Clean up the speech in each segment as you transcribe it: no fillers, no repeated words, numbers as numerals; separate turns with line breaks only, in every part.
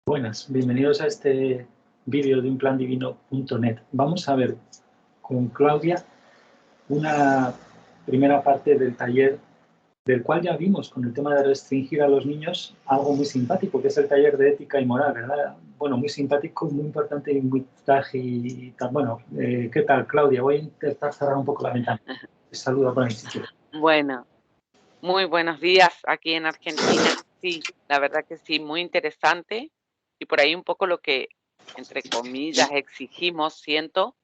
Buenas, bienvenidos a este vídeo de unplandivino.net. Vamos a ver con Claudia una primera parte del taller del cual ya vimos con el tema de restringir a los niños algo muy simpático, que es el taller de ética y moral, ¿verdad? Bueno, muy simpático, muy importante y muy frágil y tal. Bueno, ¿qué tal, Claudia? Voy a intentar cerrar un poco la ventana. Te saludo por ahí, si quieres.
Bueno, muy buenos días aquí en Argentina. Sí, la verdad que sí, muy interesante. Y por ahí un poco lo que, entre comillas, exigimos, siento,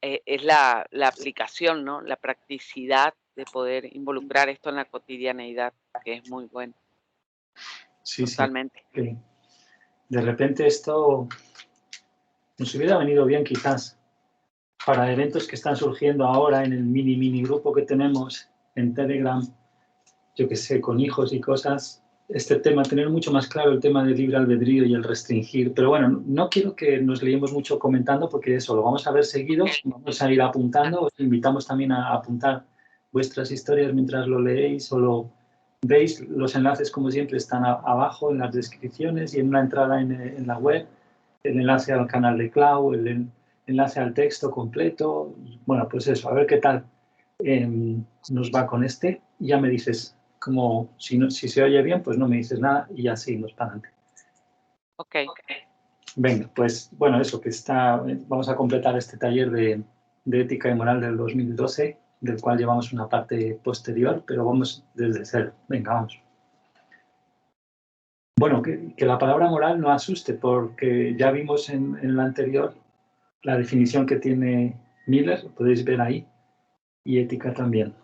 es la aplicación, ¿no? La practicidad de poder involucrar esto en la cotidianeidad, que es muy bueno.
Sí,
totalmente.
Sí. De repente esto nos hubiera venido bien quizás para eventos que están surgiendo ahora en el mini grupo que tenemos en Telegram, yo que sé, con hijos y cosas, este tema, tener mucho más claro el tema del libre albedrío y el restringir. Pero bueno, no quiero que nos liemos mucho comentando porque eso lo vamos a ver seguido, vamos a ir apuntando, os invitamos también a apuntar vuestras historias mientras lo leéis o lo veis. Los enlaces, como siempre, están abajo en las descripciones y en una entrada en la web, el enlace al canal de Clau, el enlace al texto completo. Bueno, pues eso, a ver qué tal nos va con este. Ya me dices, como si se oye bien, pues no me dices nada y ya seguimos para adelante.
Ok.
Venga, pues bueno, eso que vamos a completar este taller de ética y moral del 2012, del cual llevamos una parte posterior, pero vamos desde cero. Venga, vamos. Bueno, que la palabra moral no asuste, porque ya vimos en la anterior la definición que tiene Miller, lo podéis ver ahí, y ética también.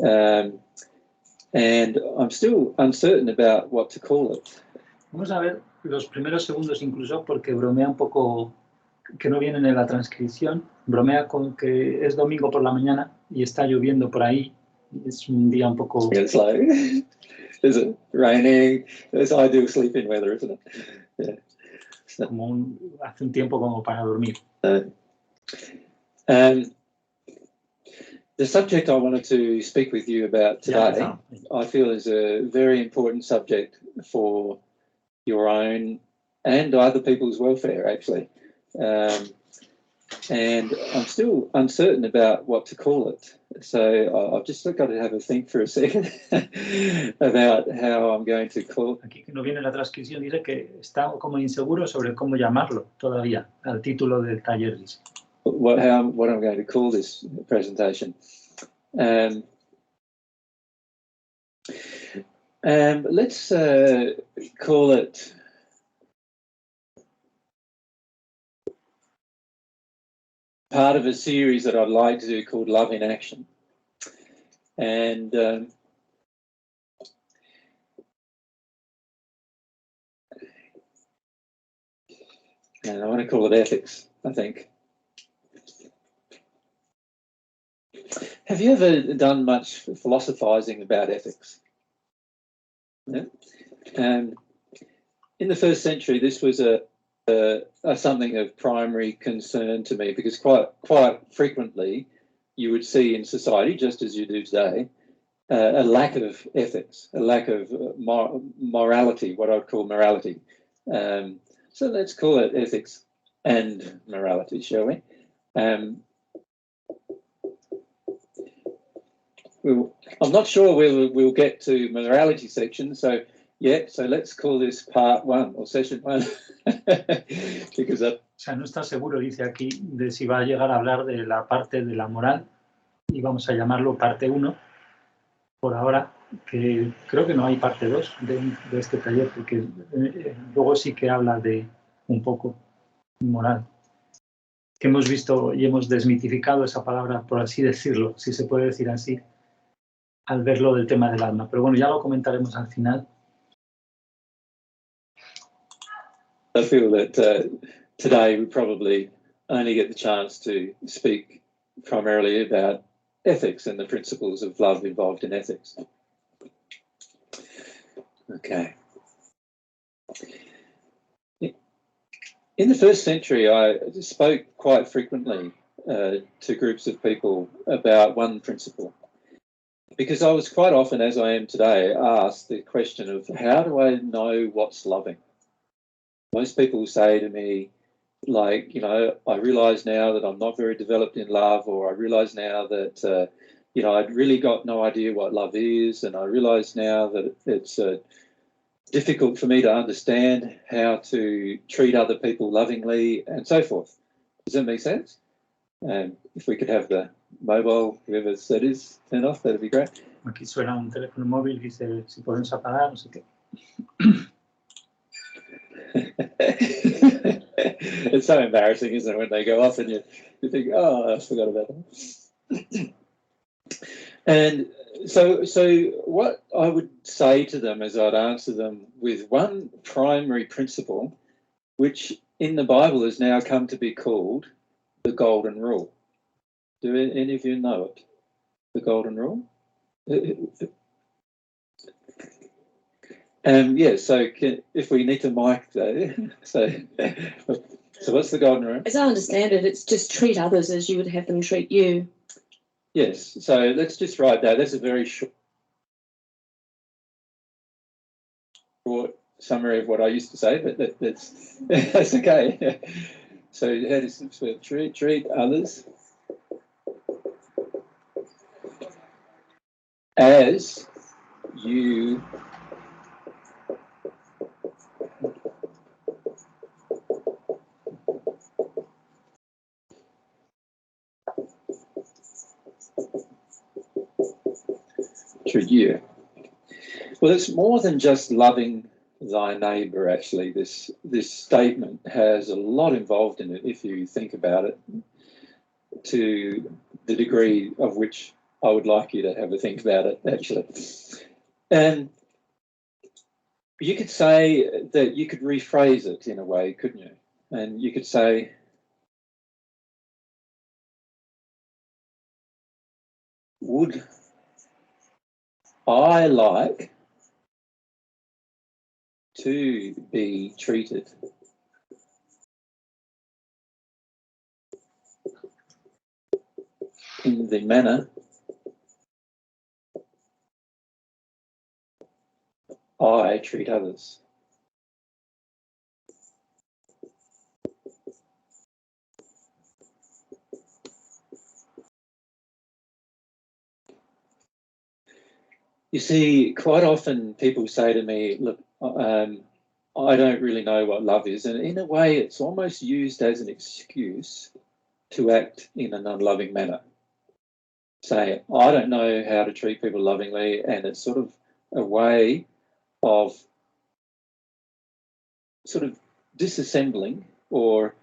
And I'm still uncertain about what to call it.
Vamos a ver los primeros segundos incluso, porque bromea un poco, que no vienen en la transcripción, bromea con que es domingo por la mañana y está lloviendo por ahí. Es un día un poco...
It's like, is it raining? It's ideal sleeping weather, isn't it? Yeah. So,
como hace un tiempo como para dormir.
The subject I wanted to speak with you about today, I feel is a very important subject for your own and other people's welfare, actually. And I'm still uncertain about what to call it. So I've just got to have a think for a second about how I'm going to call it.
Aquí que no viene la transcripción, dice que está como inseguro sobre cómo llamarlo todavía, al título del taller.
What I'm going to call this presentation. Let's call it part of a series that I'd like to do called Love in Action. And I want to call it ethics, I think. Have you ever done much philosophizing about ethics? Yeah. In the first century, this was something of primary concern to me, because quite frequently you would see in society, just as you do today, a lack of ethics, a lack of morality, what I'd call morality. So let's call it ethics and morality, shall we? I'm not sure we'll get to morality section, so let's call this part one or session one. Because
o sea, no está seguro, dice aquí, de si va a llegar a hablar de la parte de la moral y vamos a llamarlo parte 1 por ahora, que creo que no hay parte 2 de este taller, porque luego sí que habla de un poco moral. Que hemos visto y hemos desmitificado esa palabra, por así decirlo, si se puede decir así, al verlo del tema del alma. Pero bueno, ya lo comentaremos al final.
I feel that today we probably only get the chance to speak primarily about ethics and the principles of love involved in ethics. Okay. In the first century, I spoke quite frequently to groups of people about one principle, because I was quite often, as I am today, asked the question of how do I know what's loving? Most people say to me, like, you know, I realise now that I'm not very developed in love, or I realise now that, you know, I'd really got no idea what love is, and I realise now that it's difficult for me to understand how to treat other people lovingly, and so forth. Does that make sense? If we could have the mobile, whoever that is, turn off, that'd be great.
Aquí suena un teléfono móvil que dice si podemos apagar, no sé qué.
It's so embarrassing, isn't it, when they go off and you think, oh, I forgot about that. And so what I would say to them is I'd answer them with one primary principle, which in the Bible has now come to be called the Golden Rule. Do any of you know it? The Golden Rule? Yeah, so if we need to mic though, so what's the Golden Rule?
As I understand it, it's just treat others as you would have them treat you.
Yes, so let's just write that. That's a very short summary of what I used to say, but that's okay. So how does it work? Treat others as you treat you. Well, it's more than just loving thy neighbour, actually. This statement has a lot involved in it, if you think about it, to the degree of which I would like you to have a think about it, actually. And you could say that you could rephrase it in a way, couldn't you? And you could say, would I like to be treated in the manner I treat others? You see, quite often people say to me, look, I don't really know what love is. And in a way, it's almost used as an excuse to act in an unloving manner. Say, I don't know how to treat people lovingly, and it's sort of a way of sort of disassembling or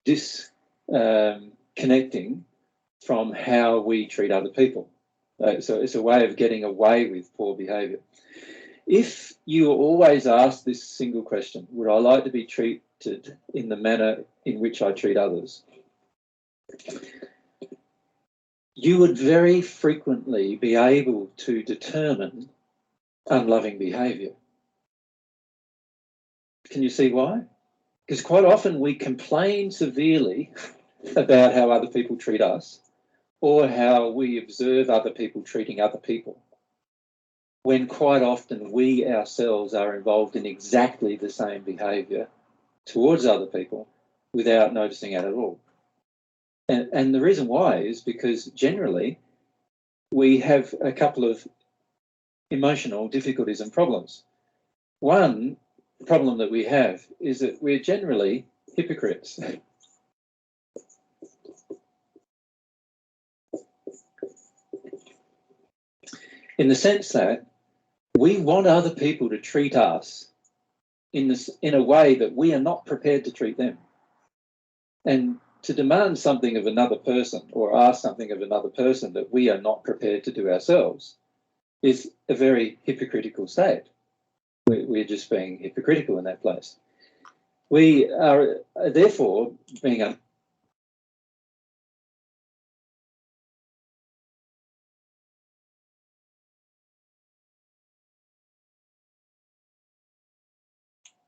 disconnecting from how we treat other people. So it's a way of getting away with poor behaviour. If you always ask this single question, would I like to be treated in the manner in which I treat others, you would very frequently be able to determine unloving behaviour. Can you see why? Because quite often we complain severely about how other people treat us, or how we observe other people treating other people, when quite often we ourselves are involved in exactly the same behaviour towards other people without noticing it at all. And the reason why is because generally we have a couple of emotional difficulties and problems. One problem that we have is that we're generally hypocrites. In the sense that we want other people to treat us in a way that we are not prepared to treat them. And to demand something of another person or ask something of another person that we are not prepared to do ourselves is a very hypocritical state. We're just being hypocritical in that place. We are therefore being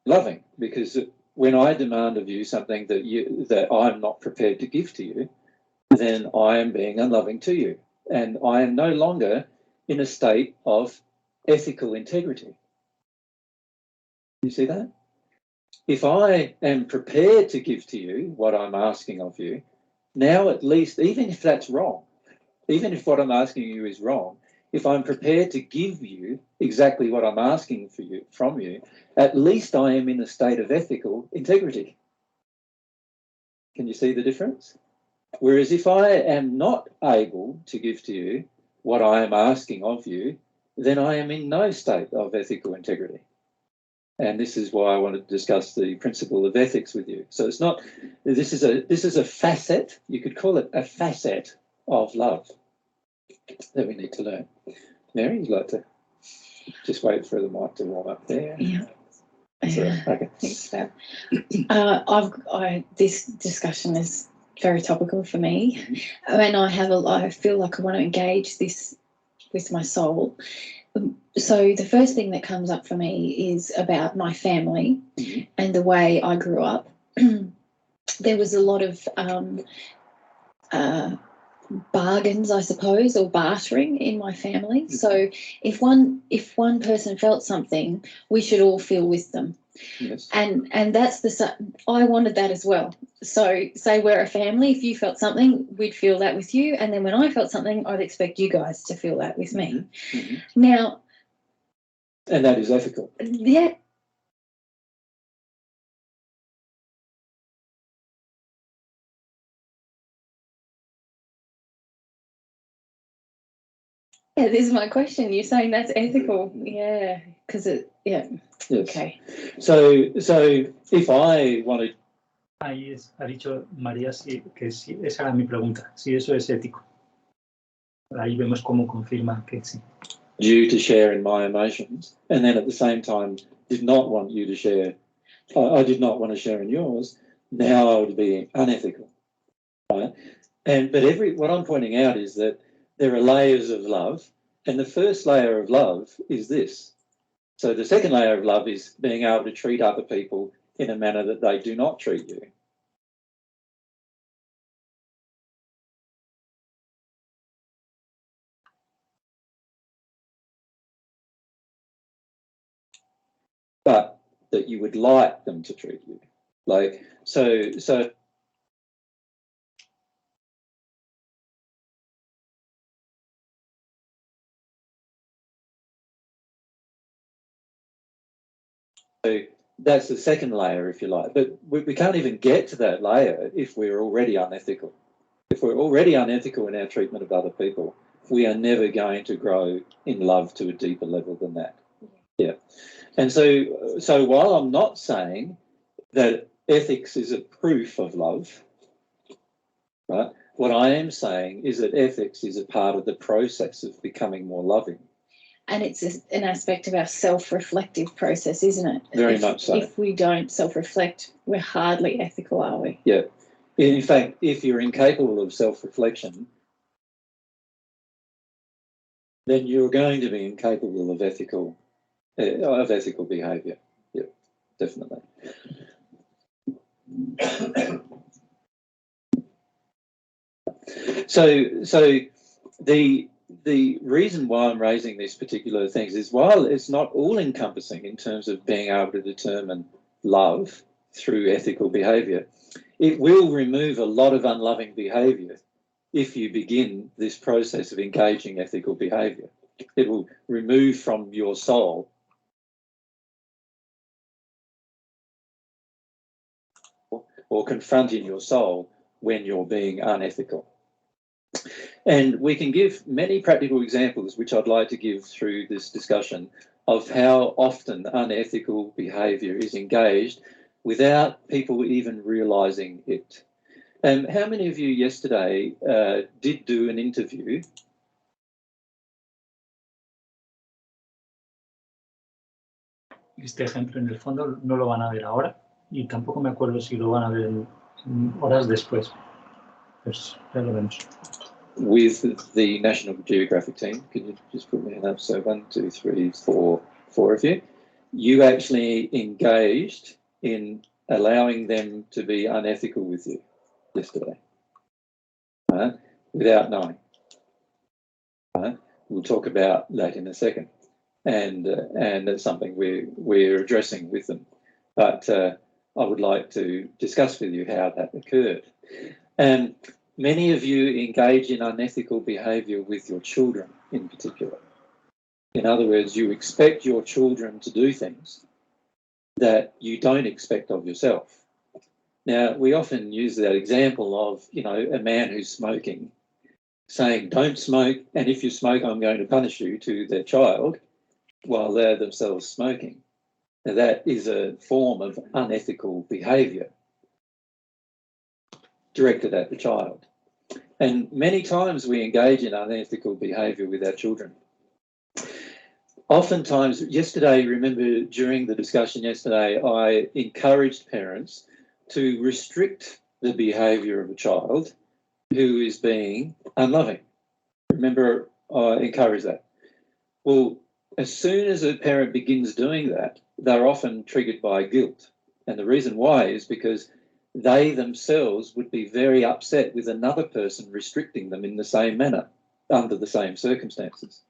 loving, because when I demand of you something that I'm not prepared to give to you, then I am being unloving to you, and I am no longer in a state of ethical integrity. You see that? If I am prepared to give to you what I'm asking of you, now at least, even if that's wrong, even if what I'm asking you is wrong, if I'm prepared to give you exactly what I'm asking from you, at least I am in a state of ethical integrity. Can you see the difference? Whereas if I am not able to give to you what I am asking of you, then I am in no state of ethical integrity. And this is why I want to discuss the principle of ethics with you. So it's not, this is a facet, you could call it a facet of love that we need to learn. Mary, you'd like to just wait for the mic to warm up there?
Yeah.
Okay.
Thanks, Bab. This discussion is very topical for me, and I feel like I want to engage this with my soul. So the first thing that comes up for me is about my family and the way I grew up. There was a lot of bargains, I suppose, or bartering in my family. So if one person felt something, we should all feel with them.
Yes.
And that's I wanted that as well. So say we're a family, if you felt something, we'd feel that with you, and then when I felt something, I'd expect you guys to feel that with me. Now,
and that is ethical.
Yeah. Yeah, this is my question. You're saying that's ethical? Yeah, because yeah. Yes. Okay.
So if I wanted.
Ahí ha dicho María que sí, esa era mi pregunta, si eso es ético. Ahí vemos cómo confirma que sí.
You to share in my emotions, and then at the same time did not want you to share. I did not want to share in yours. Now I would be unethical, right? But what I'm pointing out is that there are layers of love, and the first layer of love is this. So the second layer of love is being able to treat other people in a manner that they do not treat you. But that you would like them to treat you. Like, so that's the second layer, if you like. But we can't even get to that layer if we're already unethical. If we're already unethical in our treatment of other people, we are never going to grow in love to a deeper level than that. Yeah. And so while I'm not saying that ethics is a proof of love, right, what I am saying is that ethics is a part of the process of becoming more loving. And it's
an aspect of our self-reflective process, isn't it?
Very much so.
If we don't self-reflect, we're hardly ethical, are we?
Yeah. In fact, if you're incapable of self-reflection, then you're going to be incapable of ethical behaviour. Yeah, definitely. So the reason why I'm raising these particular things is while it's not all-encompassing in terms of being able to determine love through ethical behaviour, it will remove a lot of unloving behaviour if you begin this process of engaging ethical behaviour. It will remove from your soul or confront in your soul when you're being unethical. And we can give many practical examples, which I'd like to give through this discussion, of how often unethical behaviour is engaged without people even realising it. How many of you yesterday did do an interview?
Este ejemplo, en el fondo, no lo van a ver ahora y tampoco me acuerdo si lo van a ver en horas después. Pues ya lo vemos.
With the National Geographic team, can you just put me up? So 1, 2, 3, 4 of you. You actually engaged in allowing them to be unethical with you yesterday, without knowing. We'll talk about that in a second, and it's something we're addressing with them. But I would like to discuss with you how that occurred. And many of you engage in unethical behaviour with your children in particular. In other words, you expect your children to do things that you don't expect of yourself. Now, we often use that example of, you know, a man who's smoking, saying, don't smoke, and if you smoke, I'm going to punish you, to their child, while they're themselves smoking. Now, that is a form of unethical behaviour directed at the child. And many times we engage in unethical behaviour with our children. Oftentimes, yesterday, remember during the discussion yesterday, I encouraged parents to restrict the behaviour of a child who is being unloving. Remember, I encourage that. Well, as soon as a parent begins doing that, they're often triggered by guilt. And the reason why is because they themselves would be very upset with another person restricting them in the same manner, under the same circumstances.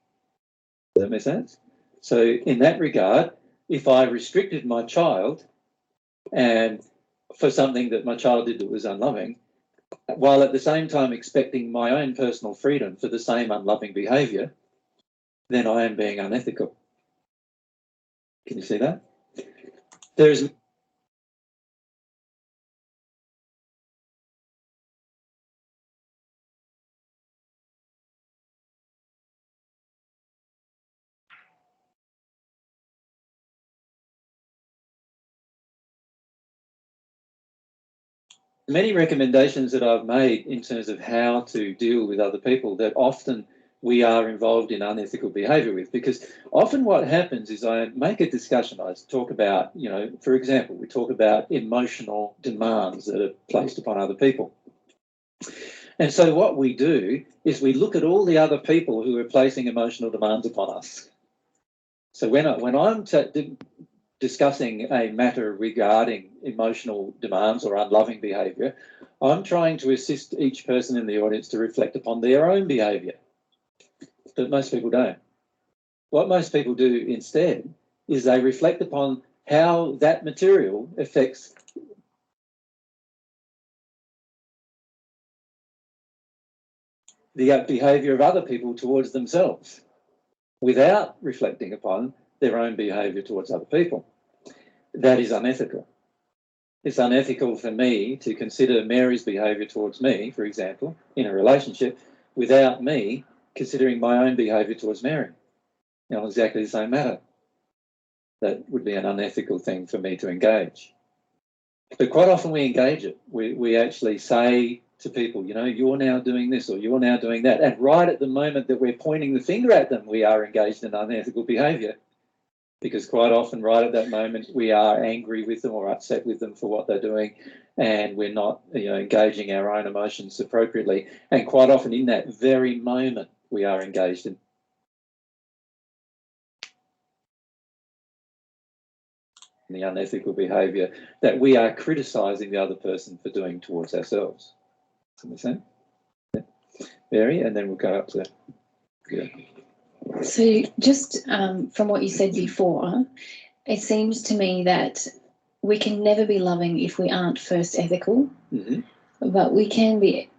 Does that make sense? So in that regard, if I restricted my child and for something that my child did that was unloving, while at the same time expecting my own personal freedom for the same unloving behaviour, then I am being unethical. Can you see that? There's many recommendations that I've made in terms of how to deal with other people that often we are involved in unethical behaviour with, because often what happens is I make a discussion, I talk about, you know, for example, we talk about emotional demands that are placed upon other people. And so what we do is we look at all the other people who are placing emotional demands upon us. So when I'm discussing a matter regarding emotional demands or unloving behaviour, I'm trying to assist each person in the audience to reflect upon their own behaviour. But most people don't. What most people do instead is they reflect upon how that material affects the behaviour of other people towards themselves, without reflecting upon their own behaviour towards other people. That is unethical. It's unethical for me to consider Mary's behaviour towards me, for example, in a relationship, without me considering my own behaviour towards Mary. You know, exactly the same matter. That would be an unethical thing for me to engage. But quite often we engage it. We actually say to people, you know, you're now doing this or you're now doing that. And right at the moment that we're pointing the finger at them, we are engaged in unethical behaviour. Because quite often, right at that moment, we are angry with them or upset with them for what they're doing, and we're not, you know, engaging our own emotions appropriately. And quite often, in that very moment, we are engaged in the unethical behaviour that we are criticising the other person for doing towards ourselves. Does that make sense? Yeah. Mary, and then we'll go up to. Yeah.
So just from what you said before, it seems to me that we can never be loving if we aren't first ethical, but we can be.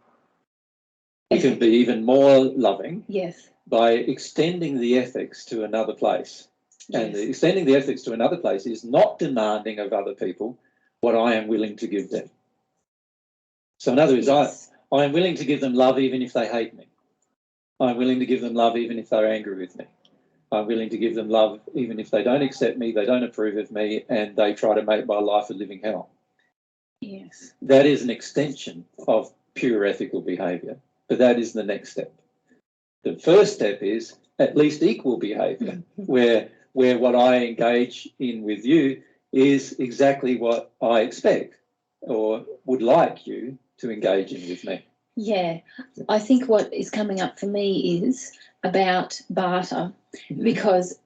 We can be even more loving,
yes,
by extending the ethics to another place. And extending the ethics to another place is not demanding of other people what I am willing to give them. So in other words, I am willing to give them love even if they hate me. I'm willing to give them love even if they're angry with me. I'm willing to give them love even if they don't accept me, they don't approve of me, and they try to make my life a living hell.
Yes. That
is an extension of pure ethical behaviour, but that is the next step. The first step is at least equal behaviour, where what I engage in with you is exactly what I expect or would like you to engage in with me.
Yeah, I think what is coming up for me is about barter, because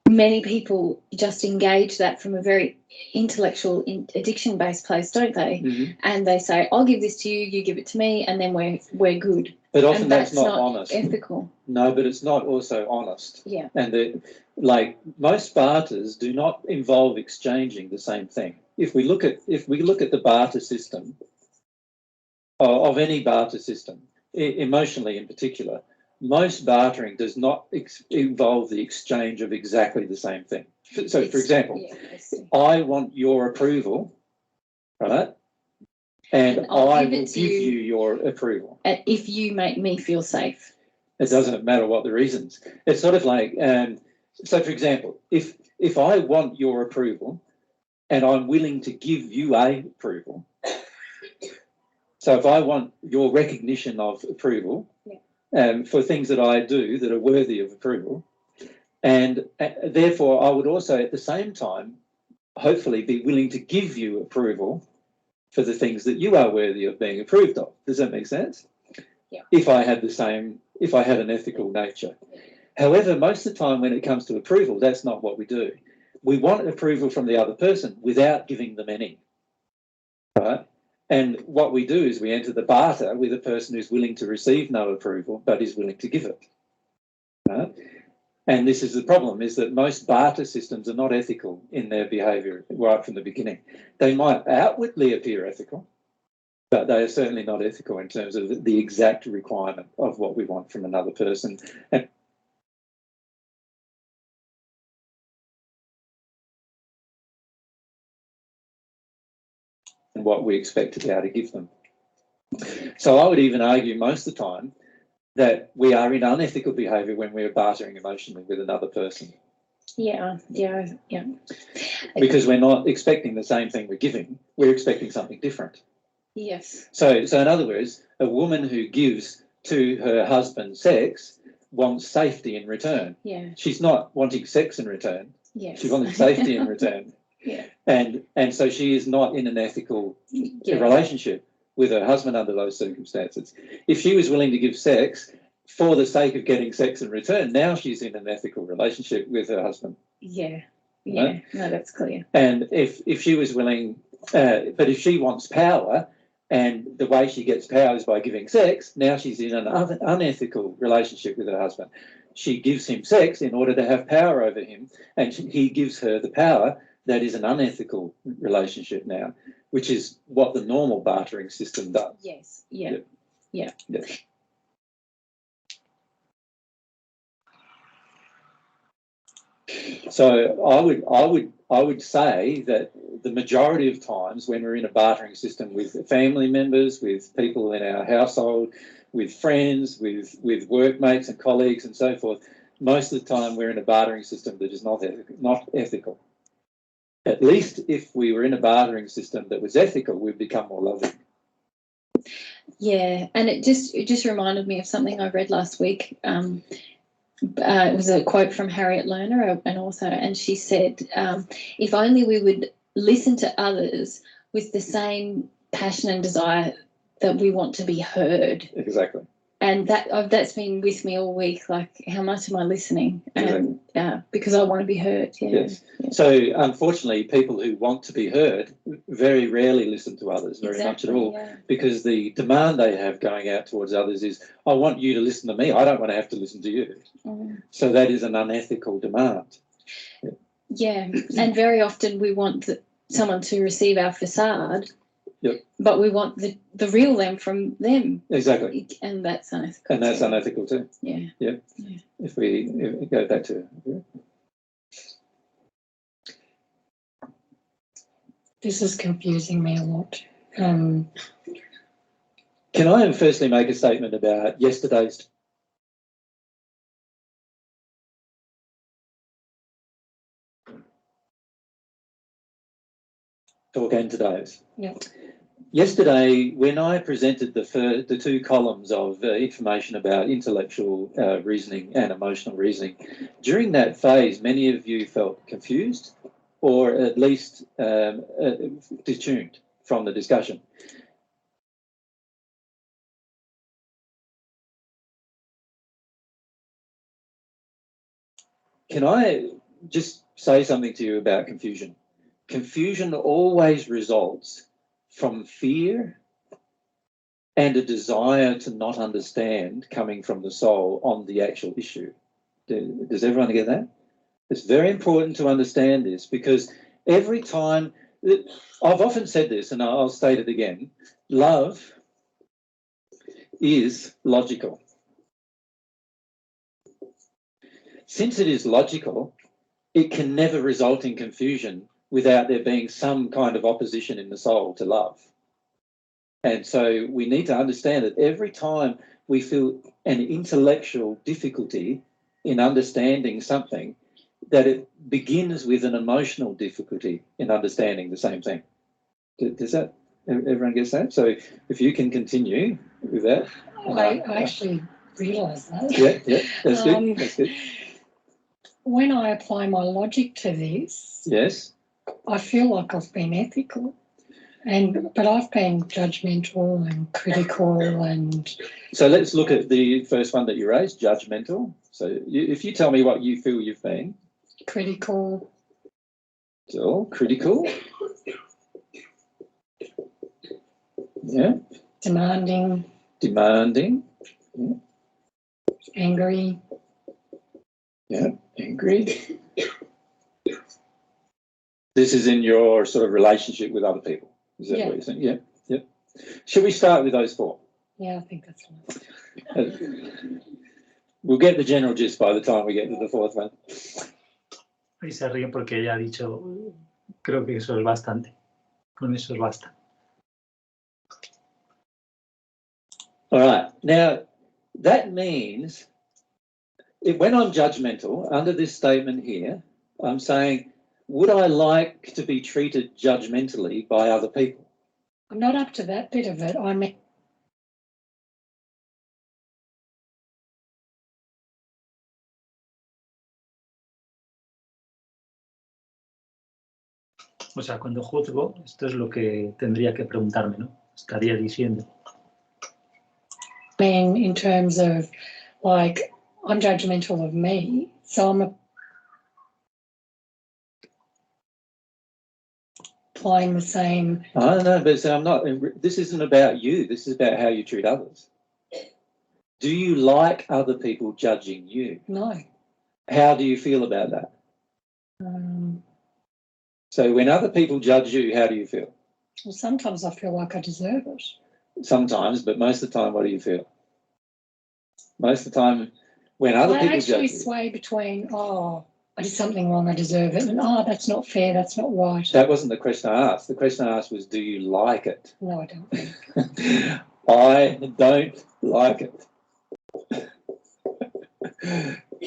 many people just engage that from a very intellectual, addiction-based place, don't they?
Mm-hmm.
And they say, "I'll give this to you, you give it to me, and then we're good."
But often
And
that's not honest.
Ethical.
No, but it's not also honest.
Yeah.
And like most barters do not involve exchanging the same thing. If we look at the barter system of any barter system, emotionally in particular, most bartering does not involve the exchange of exactly the same thing. So, for example, I want your approval, right? And I will give you your approval.
If you make me feel safe.
It doesn't matter what the reasons. It's sort of like, so for example, if I want your approval and I'm willing to give you a approval, so if I want your recognition of approval for things that I do that are worthy of approval, and therefore I would also at the same time hopefully be willing to give you approval for the things that you are worthy of being approved of. Does that make sense?
Yeah.
If I had an ethical nature. However, most of the time when it comes to approval, that's not what we do. We want approval from the other person without giving them any, right? And what we do is we enter the barter with a person who's willing to receive no approval, but is willing to give it, right? And this is the problem, is that most barter systems are not ethical in their behaviour right from the beginning. They might outwardly appear ethical, but they are certainly not ethical in terms of the exact requirement of what we want from another person. And what we expect to be able to give them. So I would even argue most of the time that we are in unethical behaviour when we're bartering emotionally with another person.
Yeah.
Because we're not expecting the same thing we're giving, we're expecting something different.
Yes.
So in other words, a woman who gives to her husband sex wants safety in return.
Yeah.
She's not wanting sex in return.
Yes.
She's wanting safety in return.
Yeah.
And so she is not in an ethical relationship with her husband under those circumstances. If she was willing to give sex for the sake of getting sex in return, now she's in an ethical relationship with her husband.
Yeah.
Right?
No, that's clear.
And if she was willing, but if she wants power, and the way she gets power is by giving sex, now she's in an unethical relationship with her husband. She gives him sex in order to have power over him, and he gives her the power. That is an unethical relationship now, which is what the normal bartering system does.
Yes. Yeah.
So I would say that the majority of times when we're in a bartering system with family members, with people in our household, with friends, with workmates and colleagues and so forth, most of the time we're in a bartering system that is not ethical. At least if we were in a bartering system that was ethical, we'd become more loving.
Yeah, and it just reminded me of something I read last week. It was a quote from Harriet Lerner, an author, and she said, if only we would listen to others with the same passion and desire that we want to be heard.
Exactly.
And that's been with me all week, like how much am I listening? And because I want to be heard. Yeah.
Yes. Yeah. So unfortunately, people who want to be heard very rarely listen to others very much at all, because the demand they have going out towards others is, I want you to listen to me. I don't want to have to listen to you. So that is an unethical demand.
Yeah. And very often we want someone to receive our facade.
Yep.
But we want the real them from them.
Exactly.
And that's unethical.
And that's unethical too.
Yeah.
Yep. Yeah. If we go back to...
This is confusing me a lot.
Can I firstly make a statement about yesterday's... talk and today's?
Yeah.
Yesterday, when I presented the two columns of information about intellectual reasoning and emotional reasoning, during that phase, many of you felt confused or at least detuned from the discussion. Can I just say something to you about confusion. Confusion always results from fear and a desire to not understand coming from the soul on the actual issue. Does everyone get that? It's very important to understand this, because every time, I've often said this and I'll state it again, love is logical. Since it is logical, it can never result in confusion without there being some kind of opposition in the soul to love. And so we need to understand that every time we feel an intellectual difficulty in understanding something, that it begins with an emotional difficulty in understanding the same thing. Does that, everyone gets that? So if you can continue with that.
I actually realise that.
Yeah, that's good, that's good.
When I apply my logic to this,
Yes.
I feel like I've been ethical, but I've been judgmental and critical and...
So let's look at the first one that you raised, judgmental. So if you tell me what you feel you've been.
Critical.
So, critical. Yeah.
Demanding.
Demanding. Yeah.
Angry.
Yeah, angry. This is in your sort of relationship with other people. Is that what you're saying? Yeah, yeah. Should we start with those four?
Yeah, I think that's right.
We'll get the general gist by the time we get to the fourth one.
Y se ríe porque ella ha dicho, creo que eso es bastante. Con eso es basta.
All right. Now, that means when I'm judgmental, under this statement here, I'm saying, would I like to be treated judgmentally by other people?
I'm not up to that bit of it.
O sea, cuando juzgo, esto es lo que tendría que preguntarme, ¿no? Estaría diciendo.
In terms of, like, I'm judgmental of me, so I'm applying the same...
I don't know, but so I'm not, this isn't about you, this is about how you treat others. Do you like other people judging you?
No.
How do you feel about that? So when other people judge you, how do you feel?
Well, sometimes I feel like I deserve it.
Sometimes, but most of the time, what do you feel? Most of the time, when other people judge you.
I actually sway between, oh, I did something wrong, I deserve it, and oh, that's not fair, that's not right.
That wasn't the question I asked. The question I asked was, do you like it?
No, I don't.
I don't like it.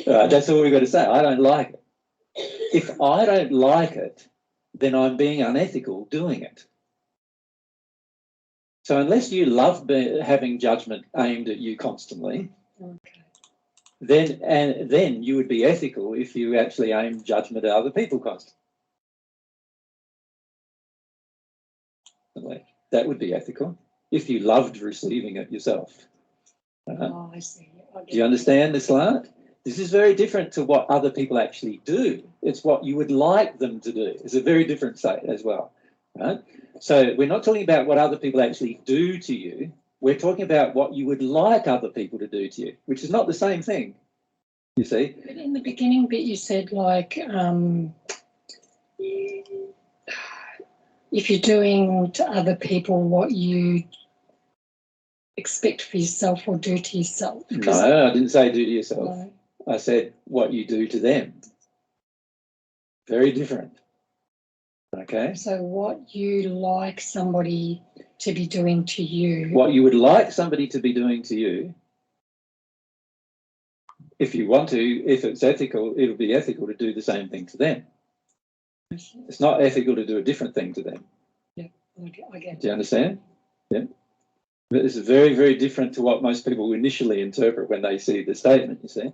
That's all we've got to say. I don't like it. If I don't like it, then I'm being unethical doing it. So unless you love having judgment aimed at you constantly,
okay,
then you would be ethical if you actually aim judgment at other people constantly. That would be ethical if you loved receiving it yourself.
Oh, I see.
Do you understand this, Lart? This is very different to what other people actually do. It's what you would like them to do. It's a very different state as well, right? So we're not talking about what other people actually do to you. We're talking about what you would like other people to do to you, which is not the same thing, you see.
But in the beginning bit you said, like, if you're doing to other people what you expect for yourself or do to yourself.
No, I didn't say do to yourself.
No.
I said what you do to them. Very different. Okay.
So what you like somebody to be doing to you.
What you would like somebody to be doing to you, if you want to, if it's ethical, it'll be ethical to do the same thing to them. It's not ethical to do a different thing to them.
Yeah, I get it.
Do you understand? Yeah. But this is very, very different to what most people initially interpret when they see the statement, you see.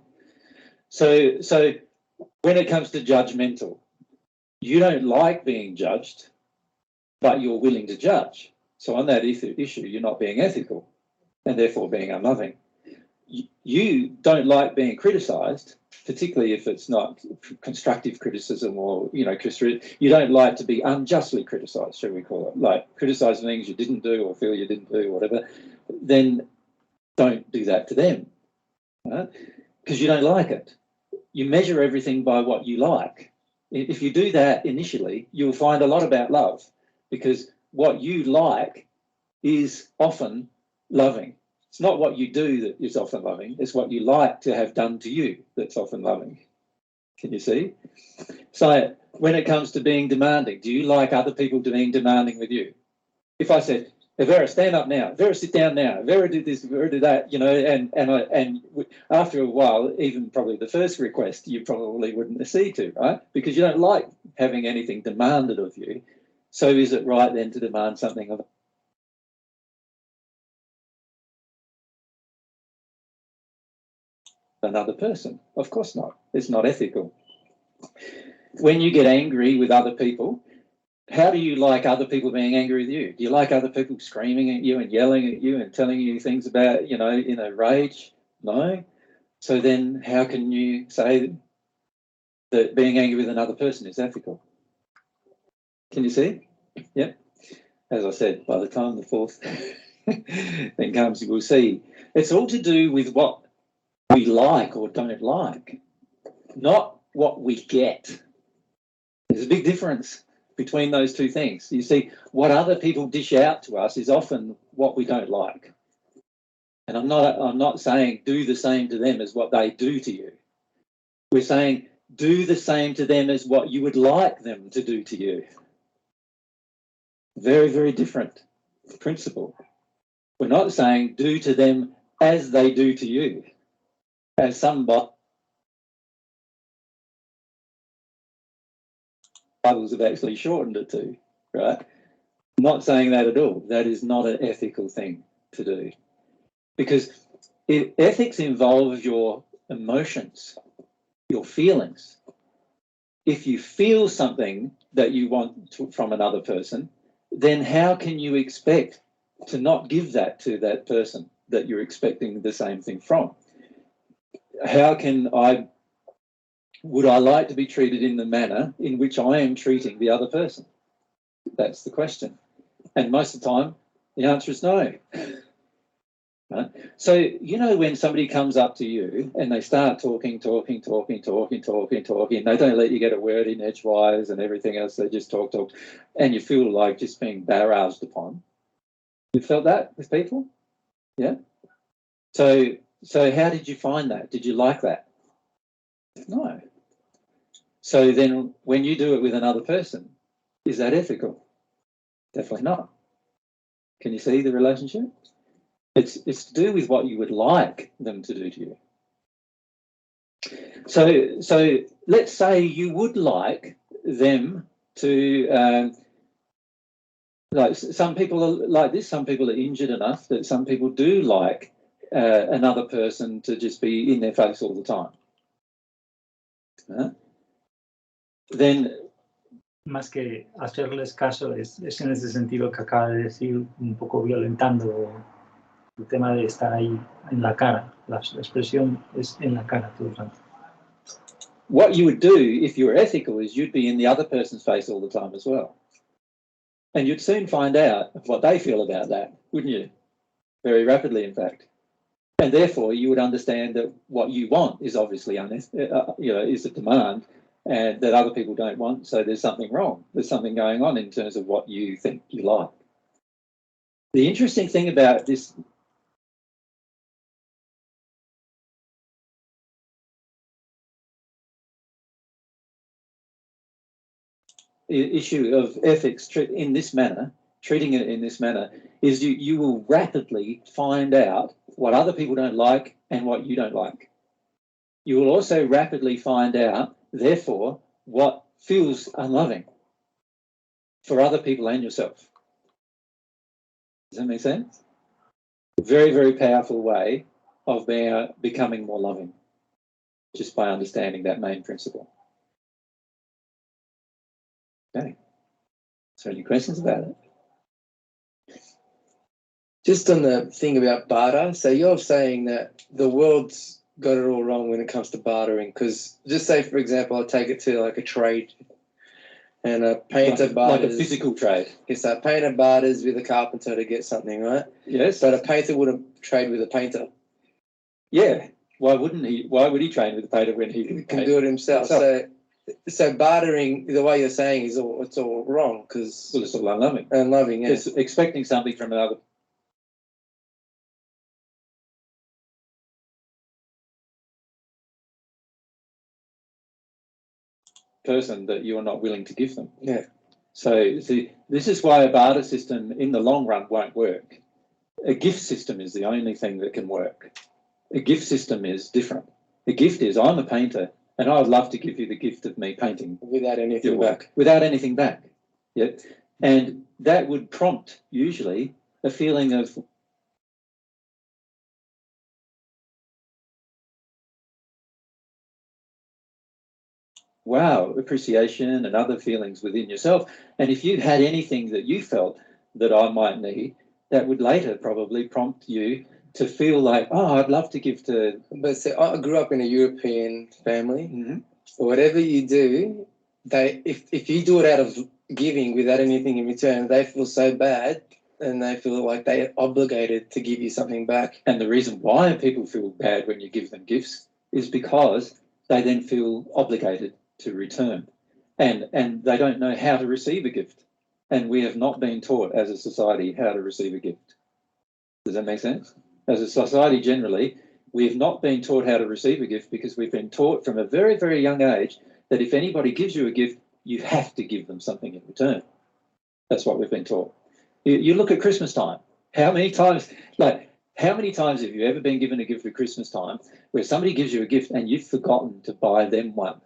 So when it comes to judgmental, you don't like being judged, but you're willing to judge. So on that issue, you're not being ethical and therefore being unloving. You don't like being criticised, particularly if it's not constructive criticism or, you don't like to be unjustly criticised, shall we call it, like criticise things you didn't do or feel you didn't do or whatever, then don't do that to them, right? Because you don't like it. You measure everything by what you like. If you do that initially, you'll find a lot about love, because what you like is often loving. It's not what you do that is often loving, it's what you like to have done to you that's often loving. Can you see? So when it comes to being demanding, do you like other people being demanding with you? If I said, hey, Vera, stand up now, Vera, sit down now, Vera, do this, Vera, do that, and after a while, even probably the first request, you probably wouldn't accede to, right? Because you don't like having anything demanded of you. So is it right then to demand something of another person? Of course not. It's not ethical. When you get angry with other people, how do you like other people being angry with you? Do you like other people screaming at you and yelling at you and telling you things about, in a rage? No. So then how can you say that being angry with another person is ethical? Can you see? Yeah. As I said, by the time the fourth thing comes, you will see. It's all to do with what we like or don't like, not what we get. There's a big difference between those two things. You see, what other people dish out to us is often what we don't like. And I'm not saying do the same to them as what they do to you. We're saying do the same to them as what you would like them to do to you. Very, very different principle. We're not saying do to them as they do to you, as some Bibles have actually shortened it to, right? I'm not saying that at all. That is not an ethical thing to do, because ethics involves your emotions, your feelings. If you feel something that you want from another person, then how can you expect to not give that to that person that you're expecting the same thing from? Would I like to be treated in the manner in which I am treating the other person? That's the question. And most of the time, the answer is no. Right? So, when somebody comes up to you and they start talking, and they don't let you get a word in edgewise and everything else, they just talk, and you feel like just being barraged upon. You felt that with people? Yeah? So how did you find that? Did you like that? No. So then when you do it with another person, is that ethical? Definitely not. Can you see the relationship? It's to do with what you would like them to do to you. So let's say you would like them to, like some people are like this, some people are injured enough that some people do like another person to just be in their face all the time. Then,
más que hacerles caso, es en ese sentido que acaba de decir, un poco violentando el tema de estar ahí en la cara. La expresión es en la cara todo el rato.
What you would do if you were ethical is you'd be in the other person's face all the time as well. And you'd soon find out what they feel about that, wouldn't you? Very rapidly, in fact. And therefore, you would understand that what you want is obviously is a demand, and that other people don't want. So there's something wrong. There's something going on in terms of what you think you like. The interesting thing about this issue of ethics in this manner, treating it in this manner, is you will rapidly find out what other people don't like and what you don't like. You will also rapidly find out, therefore, what feels unloving for other people and yourself. Does that make sense? Very, very powerful way of becoming more loving, just by understanding that main principle. Okay. So any questions about it?
Just on the thing about barter, so you're saying that the world's got it all wrong when it comes to bartering. Because just say, for example, I take it to like a trade, and a painter barters,
like a physical trade.
Yes, a painter barters with a carpenter to get something, right?
Yes.
But a painter wouldn't trade with a painter.
Yeah. Why wouldn't he? Why would he trade with a painter when he
can do it himself? So bartering, the way you're saying, is it's all wrong, because
it's all unloving.
Unloving, yeah.
It's expecting something from another person that you're not willing to give them.
Yeah.
So see, this is why a barter system in the long run won't work. A gift system is the only thing that can work. A gift system is different. A gift is, I'm a painter and I would love to give you the gift of me painting.
Without anything back.
Without anything back. Yeah. And that would prompt usually a feeling of wow, appreciation and other feelings within yourself. And if you had anything that you felt that I might need, that would later probably prompt you to feel like, oh, I'd love to give to...
But say, I grew up in a European family. Mm-hmm. Whatever you do, if you do it out of giving without anything in return, they feel so bad and they feel like they're obligated to give you something back.
And the reason why people feel bad when you give them gifts is because they then feel obligated to return, and they don't know how to receive a gift, and we have not been taught as a society how to receive a gift. Does that make sense? As a society generally, we have not been taught how to receive a gift because we've been taught from a very, very young age that if anybody gives you a gift, you have to give them something in return. That's what we've been taught. You look at Christmas time. How many times have you ever been given a gift at Christmas time where somebody gives you a gift and you've forgotten to buy them one?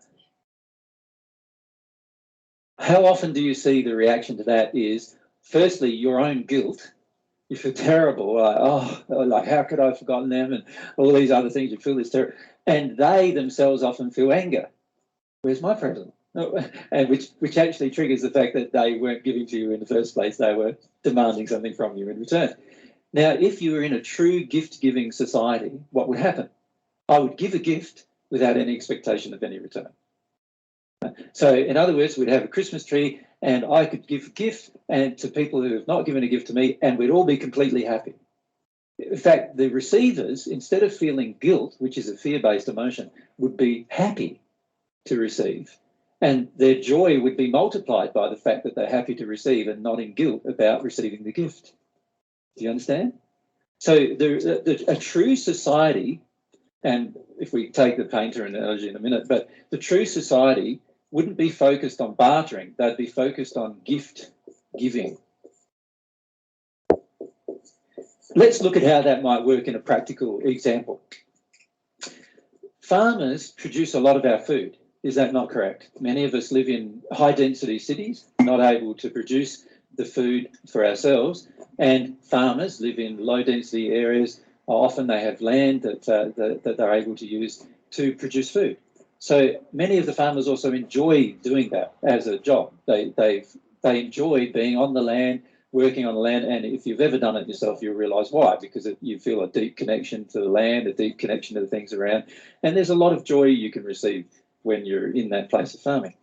How often do you see the reaction to that is, firstly, your own guilt. You feel terrible, like how could I have forgotten them, and all these other things. You feel this terrible, and they themselves often feel anger. Where's my present? And which actually triggers the fact that they weren't giving to you in the first place. They were demanding something from you in return. Now, if you were in a true gift-giving society, what would happen? I would give a gift without any expectation of any return. So, in other words, we'd have a Christmas tree and I could give a gift and to people who have not given a gift to me, and we'd all be completely happy. In fact, the receivers, instead of feeling guilt, which is a fear-based emotion, would be happy to receive. And their joy would be multiplied by the fact that they're happy to receive and not in guilt about receiving the gift. Do you understand? So a true society, and if we take the painter analogy in a minute, but the true society wouldn't be focused on bartering. They'd be focused on gift giving. Let's look at how that might work in a practical example. Farmers produce a lot of our food. Is that not correct? Many of us live in high-density cities, not able to produce the food for ourselves, and farmers live in low-density areas. Often they have land that they're able to use to produce food. So many of the farmers also enjoy doing that as a job. They enjoy being on the land, working on the land, and if you've ever done it yourself, you'll realise why, because you feel a deep connection to the land, a deep connection to the things around, and there's a lot of joy you can receive when you're in that place of farming.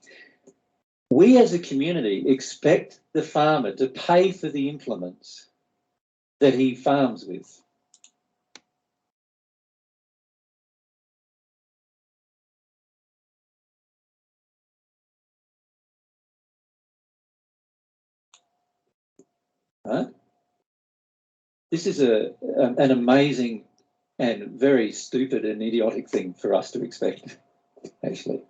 We as a community expect the farmer to pay for the implements that he farms with. Right? This is an amazing and very stupid and idiotic thing for us to expect, actually.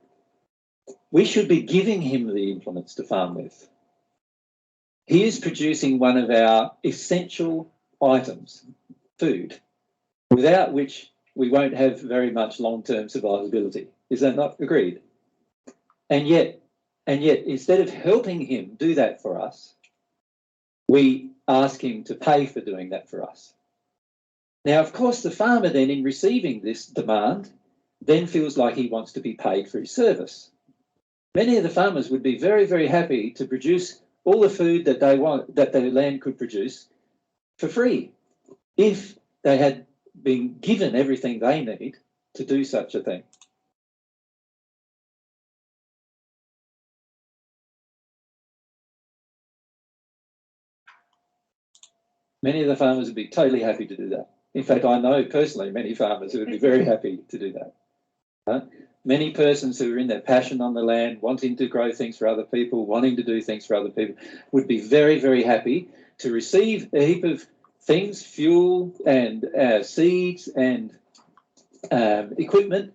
We should be giving him the implements to farm with. He is producing one of our essential items, food, without which we won't have very much long-term survivability. Is that not agreed? And yet, instead of helping him do that for us, we ask him to pay for doing that for us. Now, of course, the farmer then, in receiving this demand, then feels like he wants to be paid for his service. Many of the farmers would be very, very happy to produce all the food that they want, that their land could produce, for free, if they had been given everything they need to do such a thing. Many of the farmers would be totally happy to do that. In fact, I know personally many farmers who would be very happy to do that. Right? Many persons who are in their passion on the land, wanting to grow things for other people, wanting to do things for other people, would be very, very happy to receive a heap of things, fuel and seeds and equipment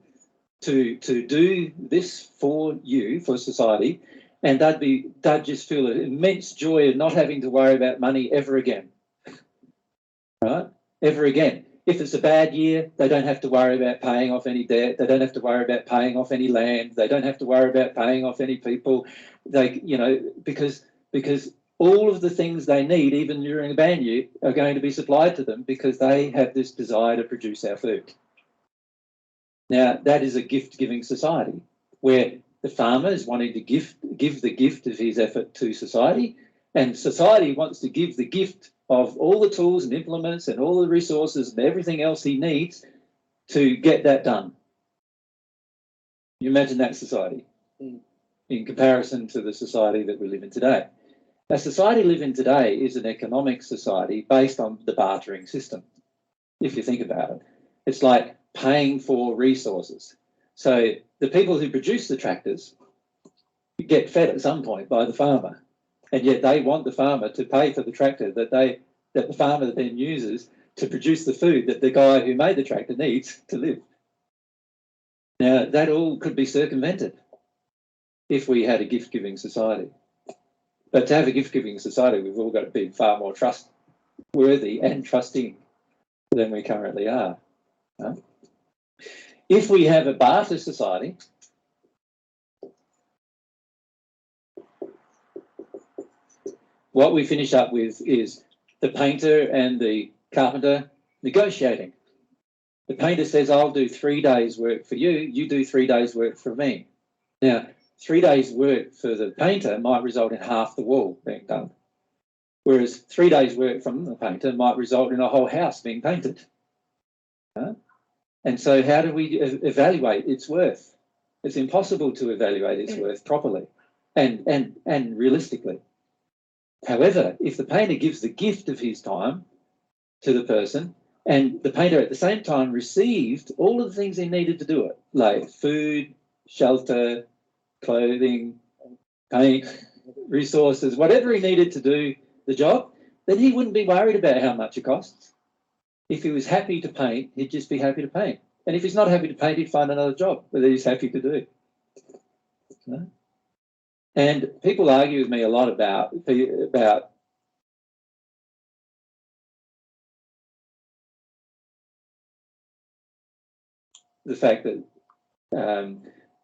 to do this for you, for society, and they'd just feel an immense joy of not having to worry about money ever again. Right? Ever again. If it's a bad year, they don't have to worry about paying off any debt. They don't have to worry about paying off any land. They don't have to worry about paying off any people. They, you know, because all of the things they need, even during a bad year, are going to be supplied to them because they have this desire to produce our food. Now, that is a gift-giving society where the farmer is wanting to give the gift of his effort to society, and society wants to give the gift of all the tools and implements and all the resources and everything else he needs to get that done. You imagine that society in comparison to the society that we live in today. The society we live in today is an economic society based on the bartering system, if you think about it. It's like paying for resources. So the people who produce the tractors get fed at some point by the farmer, and yet they want the farmer to pay for the tractor that the farmer then uses to produce the food that the guy who made the tractor needs to live. Now, that all could be circumvented if we had a gift-giving society. But to have a gift-giving society, we've all got to be far more trustworthy and trusting than we currently are. If we have a barter society, what we finish up with is the painter and the carpenter negotiating. The painter says, I'll do 3 days work for you, you do 3 days work for me. Now, 3 days work for the painter might result in half the wall being done, whereas 3 days work from the painter might result in a whole house being painted. And so how do we evaluate its worth? It's impossible to evaluate its worth properly and realistically. However, if the painter gives the gift of his time to the person, and the painter at the same time received all of the things he needed to do it, like food, shelter, clothing, paint, resources, whatever he needed to do the job, then he wouldn't be worried about how much it costs. If he was happy to paint, he'd just be happy to paint. And if he's not happy to paint, he'd find another job that he's happy to do. And people argue with me a lot about the fact that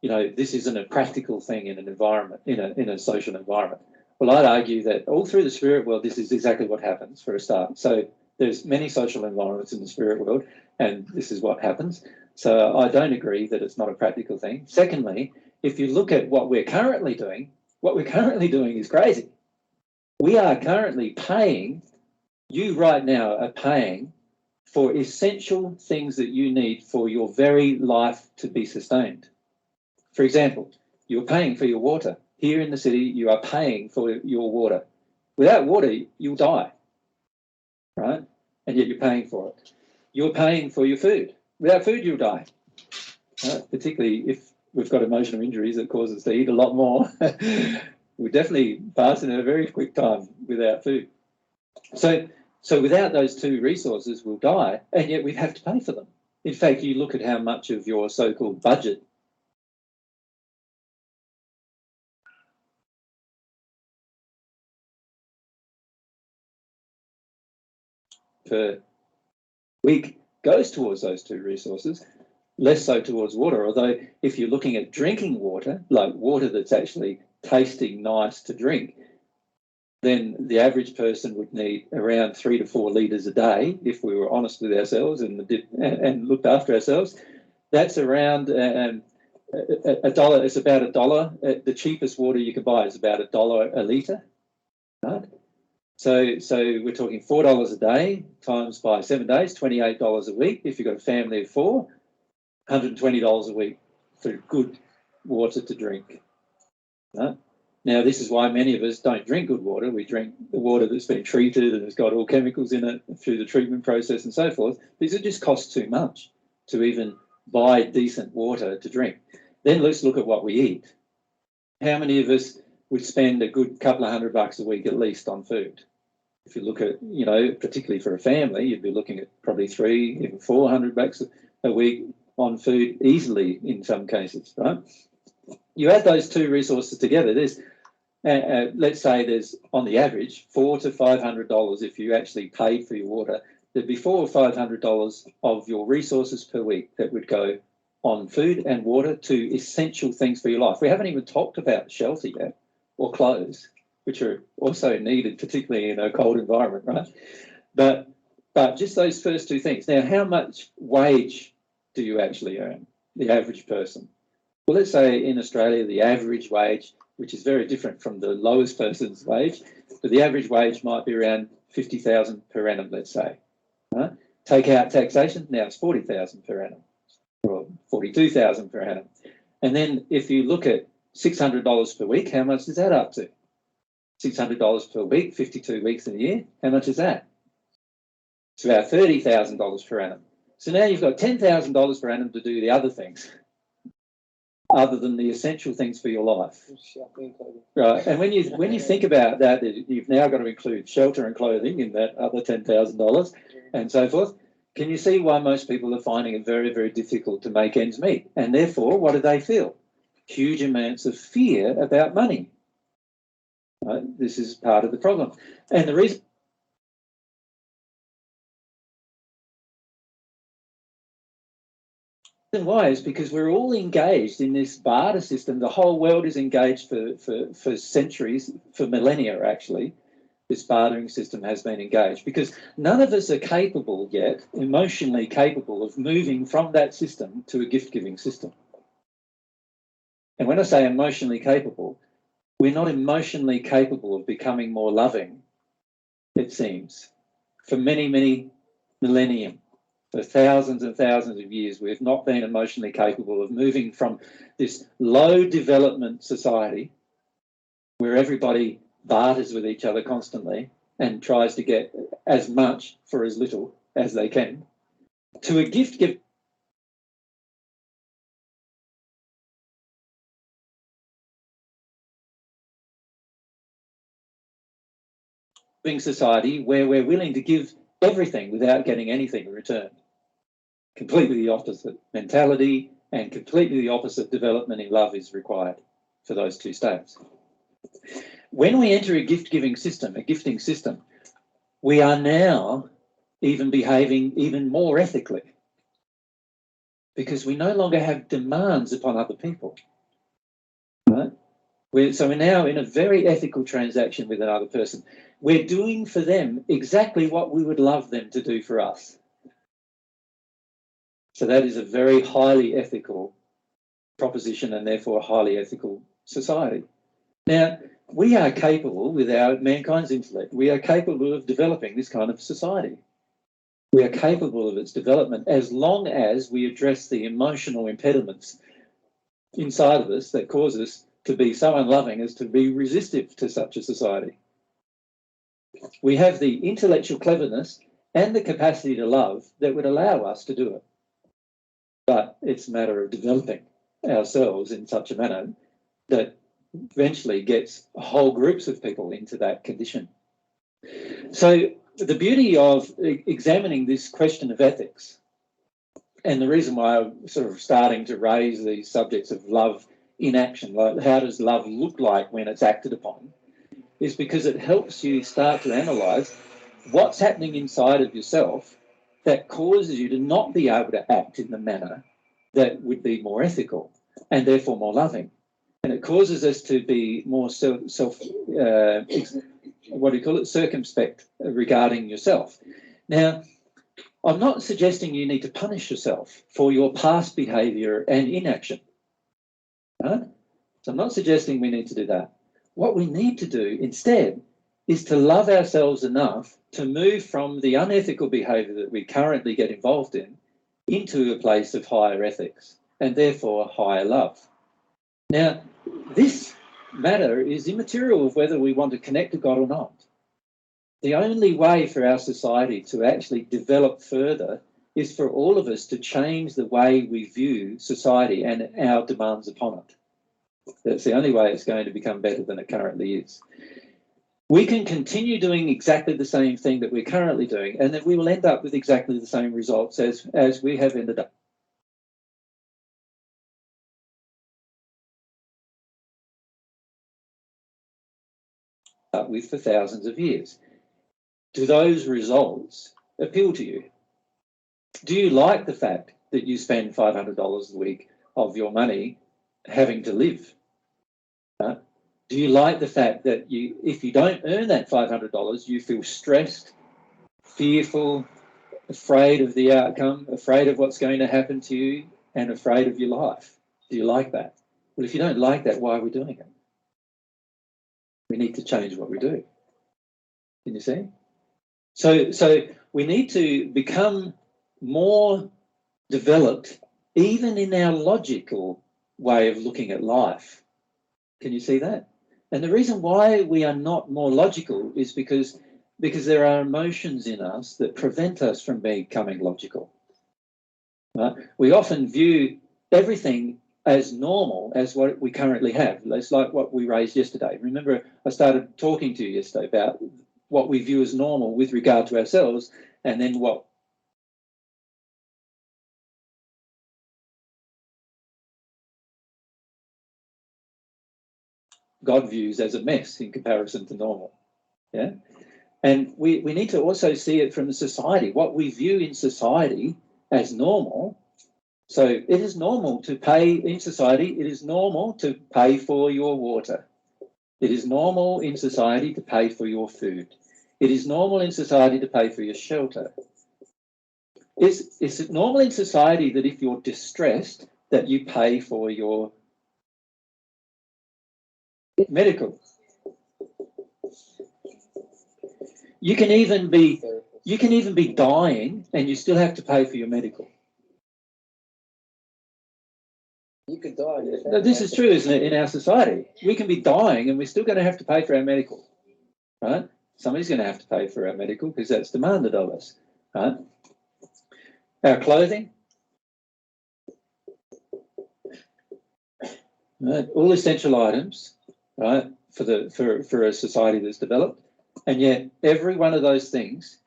you know, this isn't a practical thing in an environment, in a social environment. Well, I'd argue that all through the spirit world, this is exactly what happens for a start. So there's many social environments in the spirit world, and this is what happens. So I don't agree that it's not a practical thing. Secondly, if you look at what we're currently doing, is crazy. We are currently paying, you right now are paying for essential things that you need for your very life to be sustained. For example, you're paying for your water. Here in the city, you are paying for your water. Without water, you'll die, right? And yet you're paying for it. You're paying for your food. Without food, you'll die, right? Particularly if we've got emotional injuries that cause us to eat a lot more. We definitely pass in a very quick time without food. So without those two resources, we'll die, and yet we have to pay for them. In fact, you look at how much of your so-called budget per week goes towards those two resources, less so towards water. Although if you're looking at drinking water, like water that's actually tasting nice to drink, then the average person would need around 3 to 4 litres a day if we were honest with ourselves and looked after ourselves. That's around $1. It's about $1. The cheapest water you can buy is about $1 a litre, right? So we're talking $4 a day times by 7 days, $28 a week. If you've got a family of 4, $120 a week for good water to drink. Right? Now, this is why many of us don't drink good water. We drink the water that's been treated and has got all chemicals in it through the treatment process and so forth, because it just costs too much to even buy decent water to drink. Then let's look at what we eat. How many of us would spend a good couple of $100 a week at least on food? If you look at, you know, particularly for a family, you'd be looking at probably $300, even $400 a week on food easily in some cases, right? You add those two resources together, there's, let's say there's on the average $400 to $500 if you actually paid for your water. There'd be $400 or $500 of your resources per week that would go on food and water to essential things for your life. We haven't even talked about shelter yet, or clothes, which are also needed, particularly in a cold environment, right? But just those first two things. Now, how much wage do you actually earn, the average person? Well, let's say in Australia, the average wage, which is very different from the lowest person's wage, but the average wage might be around $50,000 per annum, let's say. Right? Take out taxation, now it's $40,000 per annum, or $42,000 per annum. And then if you look at $600 per week, how much is that up to? $600 per week, 52 weeks in a year, how much is that? It's about $30,000 per annum. So now you've got $10,000 per annum to do the other things, other than the essential things for your life. Right. And when you think about that, you've now got to include shelter and clothing in that other $10,000 and so forth. Can you see why most people are finding it very, very difficult to make ends meet? And therefore, what do they feel? Huge amounts of fear about money. Right? This is part of the problem. And the reason why is because we're all engaged in this barter system. The whole world is engaged for centuries, for millennia actually. This bartering system has been engaged because none of us are capable yet, emotionally capable of moving from that system to a gift-giving system. And when I say emotionally capable, we're not emotionally capable of becoming more loving, it seems. For many, many millennia, for thousands and thousands of years, we've not been emotionally capable of moving from this low development society where everybody barters with each other constantly and tries to get as much for as little as they can, to a gift-giving society where we're willing to give everything without getting anything in return. Completely the opposite mentality and completely the opposite development in love is required for those two states. When we enter a gift-giving system, a gifting system, we are now even behaving even more ethically because we no longer have demands upon other people. Right? So we're now in a very ethical transaction with another person. We're doing for them exactly what we would love them to do for us. So that is a very highly ethical proposition and therefore a highly ethical society. Now, we are capable, with our mankind's intellect, we are capable of developing this kind of society. We are capable of its development as long as we address the emotional impediments inside of us that cause us to be so unloving as to be resistive to such a society. We have the intellectual cleverness and the capacity to love that would allow us to do it. But it's a matter of developing ourselves in such a manner that eventually gets whole groups of people into that condition. So the beauty of examining this question of ethics, and the reason why I'm sort of starting to raise these subjects of love in action, like how does love look like when it's acted upon, is because it helps you start to analyse what's happening inside of yourself that causes you to not be able to act in the manner that would be more ethical and therefore more loving. And it causes us to be more circumspect regarding yourself. Now, I'm not suggesting you need to punish yourself for your past behaviour and inaction. Right? So I'm not suggesting we need to do that. What we need to do instead is to love ourselves enough to move from the unethical behaviour that we currently get involved in into a place of higher ethics and therefore higher love. Now, this matter is immaterial of whether we want to connect to God or not. The only way for our society to actually develop further is for all of us to change the way we view society and our demands upon it. That's the only way it's going to become better than it currently is. We can continue doing exactly the same thing that we're currently doing, and that we will end up with exactly the same results as we have ended up with for thousands of years. Do those results appeal to you? Do you like the fact that you spend $500 a week of your money having to live? Do you like the fact that if you don't earn that $500, you feel stressed, fearful, afraid of the outcome, afraid of what's going to happen to you, and afraid of your life? Do you like that? Well, if you don't like that, why are we doing it? We need to change what we do. Can you see? So we need to become more developed, even in our logical way of looking at life. Can you see that? And the reason why we are not more logical is because there are emotions in us that prevent us from becoming logical. Right? We often view everything as normal as what we currently have. It's like what we raised yesterday. Remember, I started talking to you yesterday about what we view as normal with regard to ourselves, and then what God views as a mess in comparison to normal. Yeah. And we need to also see it from the society, what we view in society as normal. So it is normal to pay in society, it is normal to pay for your water. It is normal in society to pay for your food. It is normal in society to pay for your shelter. Is it normal in society that if you're distressed, that you pay for your medical? You can even be dying and you still have to pay for your medical.
You could die.
No, this is true, isn't it, in our society? We can be dying and we're still going to have to pay for our medical, right? Somebody's going to have to pay for our medical because that's demanded of us, right? Our clothing, right? All essential items, right, for a society that's developed, and yet every one of those things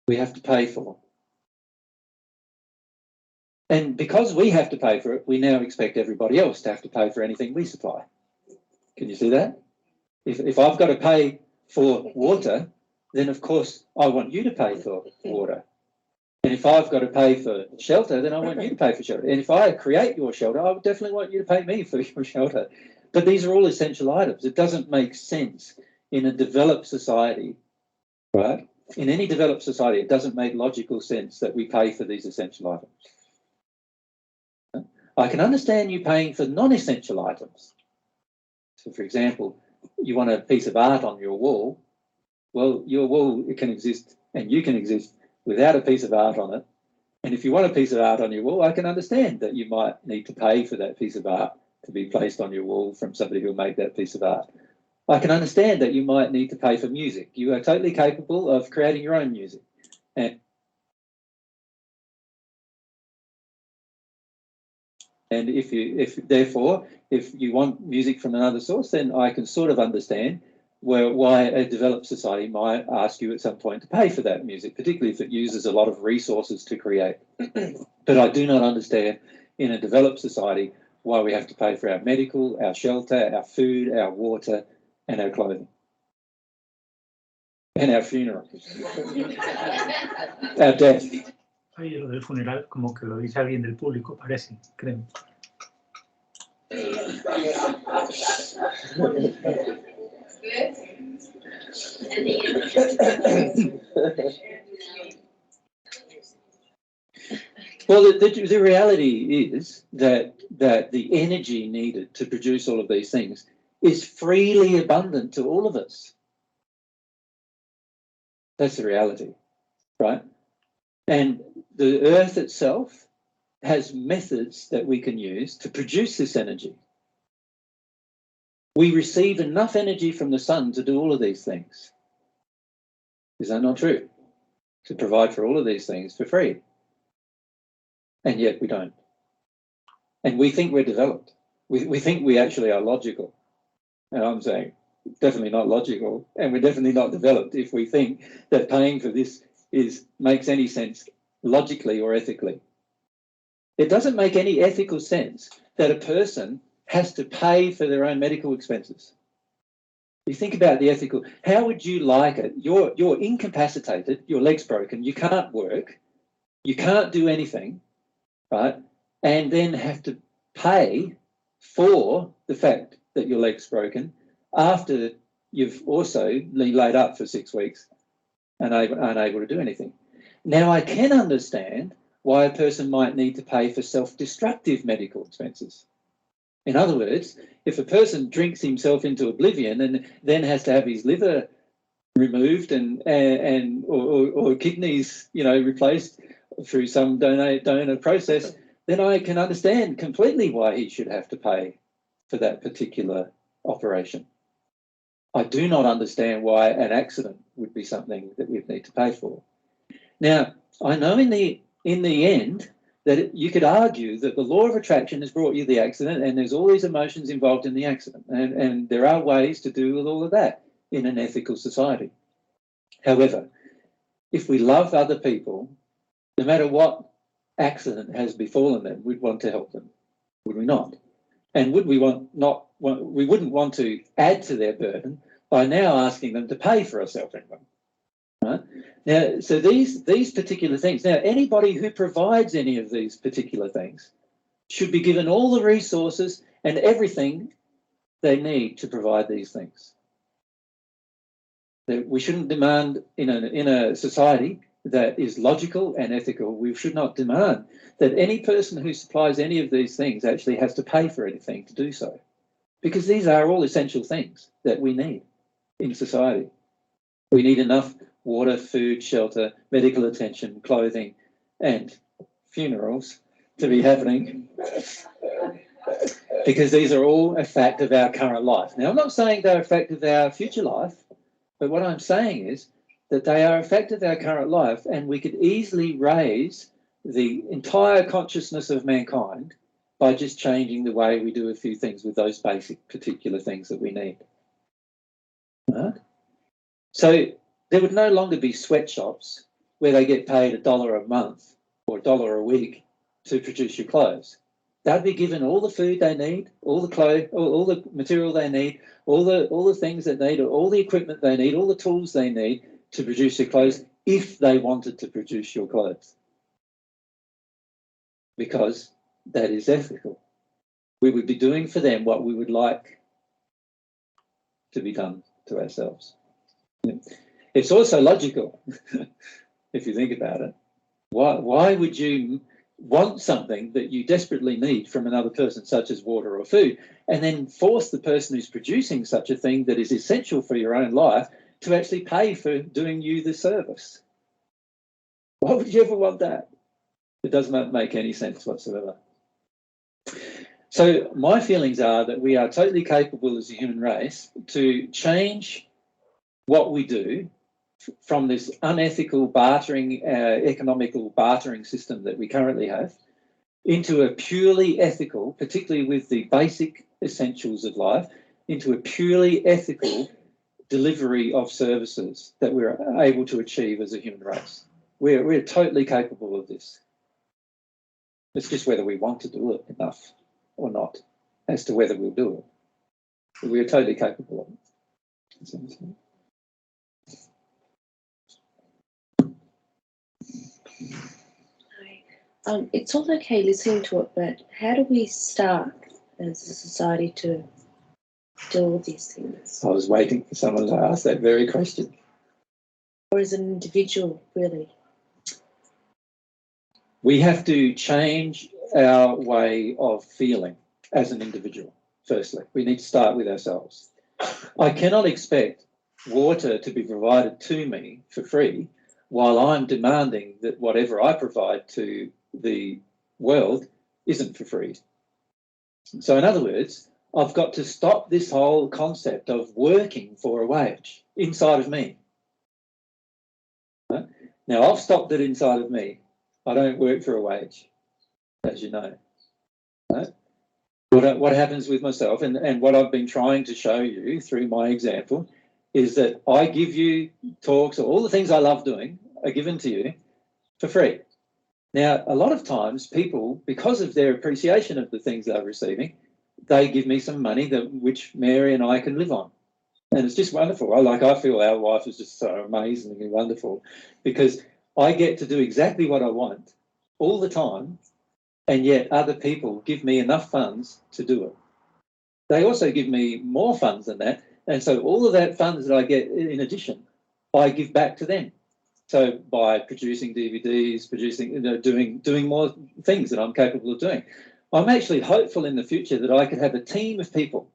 we have to pay for. And because we have to pay for it, we now expect everybody else to have to pay for anything we supply. Can you see that? If I've got to pay for water, then of course I want you to pay for water. And if I've got to pay for shelter, then I want you to pay for shelter. And if I create your shelter, I would definitely want you to pay me for your shelter. But these are all essential items. It doesn't make sense in a developed society, right? In any developed society, it doesn't make logical sense that we pay for these essential items. I can understand you paying for non-essential items. So, for example, you want a piece of art on your wall. Well, your wall can exist and you can exist without a piece of art on it. And if you want a piece of art on your wall, I can understand that you might need to pay for that piece of art to be placed on your wall from somebody who will make that piece of art. I can understand that you might need to pay for music. You are totally capable of creating your own music. And if you want music from another source, then I can sort of understand why a developed society might ask you at some point to pay for that music, particularly if it uses a lot of resources to create. But I do not understand in a developed society why we have to pay for our medical, our shelter, our food, our water, and our clothing. And our funeral. Our death.
Oye, lo del funeral, como que lo dice alguien del público, parece, creo.
Well, the reality is that the energy needed to produce all of these things is freely abundant to all of us. That's the reality, right? And the earth itself has methods that we can use to produce this energy. We receive enough energy from the sun to do all of these things. Is that not true? To provide for all of these things for free. And yet we don't. And we think we're developed. We think we actually are logical. And I'm saying, definitely not logical, and we're definitely not developed if we think that paying for this makes any sense logically or ethically. It doesn't make any ethical sense that a person has to pay for their own medical expenses. You think about the ethical, how would you like it? You're incapacitated, your leg's broken, you can't work, you can't do anything, right? And then have to pay for the fact that your leg's broken after you've also been laid up for 6 weeks and unable to do anything. Now, I can understand why a person might need to pay for self-destructive medical expenses. In other words, if a person drinks himself into oblivion and then has to have his liver removed or kidneys, replaced through some donor process, then I can understand completely why he should have to pay for that particular operation. I do not understand why an accident would be something that we'd need to pay for. Now, I know in the end that you could argue that the law of attraction has brought you the accident and there's all these emotions involved in the accident. And there are ways to do with all of that in an ethical society. However, if we love other people, no matter what accident has befallen them, we'd want to help them, would we not? And would we we wouldn't want to add to their burden by now asking them to pay for a self-income. Right? Now, so these particular things, now anybody who provides any of these particular things should be given all the resources and everything they need to provide these things. We shouldn't demand in a society that is logical and ethical, we should not demand that any person who supplies any of these things actually has to pay for anything to do so. Because these are all essential things that we need in society. We need enough water, food, shelter, medical attention, clothing, and funerals to be happening. Because these are all a fact of our current life. Now, I'm not saying they're a fact of our future life, but what I'm saying is that they are a fact of our current life, and we could easily raise the entire consciousness of mankind by just changing the way we do a few things with those basic particular things that we need. Right? So there would no longer be sweatshops where they get paid $1 a month or $1 a week to produce your clothes. They'd be given all the food they need, all the clothes, all the material they need, all the things that they need, all the equipment they need, all the tools they need to produce your clothes if they wanted to produce your clothes. Because that is ethical. We would be doing for them what we would like to be done to ourselves. It's also logical, if you think about it. Why would you want something that you desperately need from another person, such as water or food, and then force the person who's producing such a thing that is essential for your own life to actually pay for doing you the service? Why would you ever want that? It doesn't make any sense whatsoever. So my feelings are that we are totally capable as a human race to change what we do from this unethical bartering, economical bartering system that we currently have into a purely ethical, particularly with the basic essentials of life, into a purely ethical delivery of services that we're able to achieve as a human race. We're totally capable of this. It's just whether we want to do it enough or not, as to whether we'll do it. But we're totally capable of it.
It's all okay listening to it, but how do we start as a society to do all these things?
I was waiting for someone to ask that very question.
Or as an individual, really?
We have to change our way of feeling as an individual, firstly. We need to start with ourselves. I cannot expect water to be provided to me for free while I'm demanding that whatever I provide to the world isn't for free. So in other words, I've got to stop this whole concept of working for a wage inside of me. Right? Now, I've stopped it inside of me. I don't work for a wage, as you know. Right? What happens with myself, and what I've been trying to show you through my example, is that I give you talks, or all the things I love doing are given to you for free. Now, a lot of times people, because of their appreciation of the things they're receiving, they give me some money which Mary and I can live on. And it's just wonderful. I feel our life is just so amazingly wonderful, because I get to do exactly what I want all the time, and yet other people give me enough funds to do it. They also give me more funds than that, and so all of that funds that I get in addition, I give back to them. So by producing DVDs, doing more things that I'm capable of doing. I'm actually hopeful in the future that I could have a team of people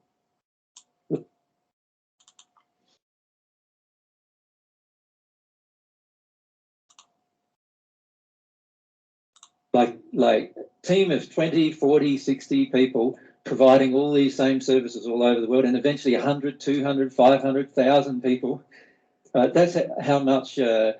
like team of 20, 40, 60 people providing all these same services all over the world, and eventually 100, 200, 500,000 people. That's how much I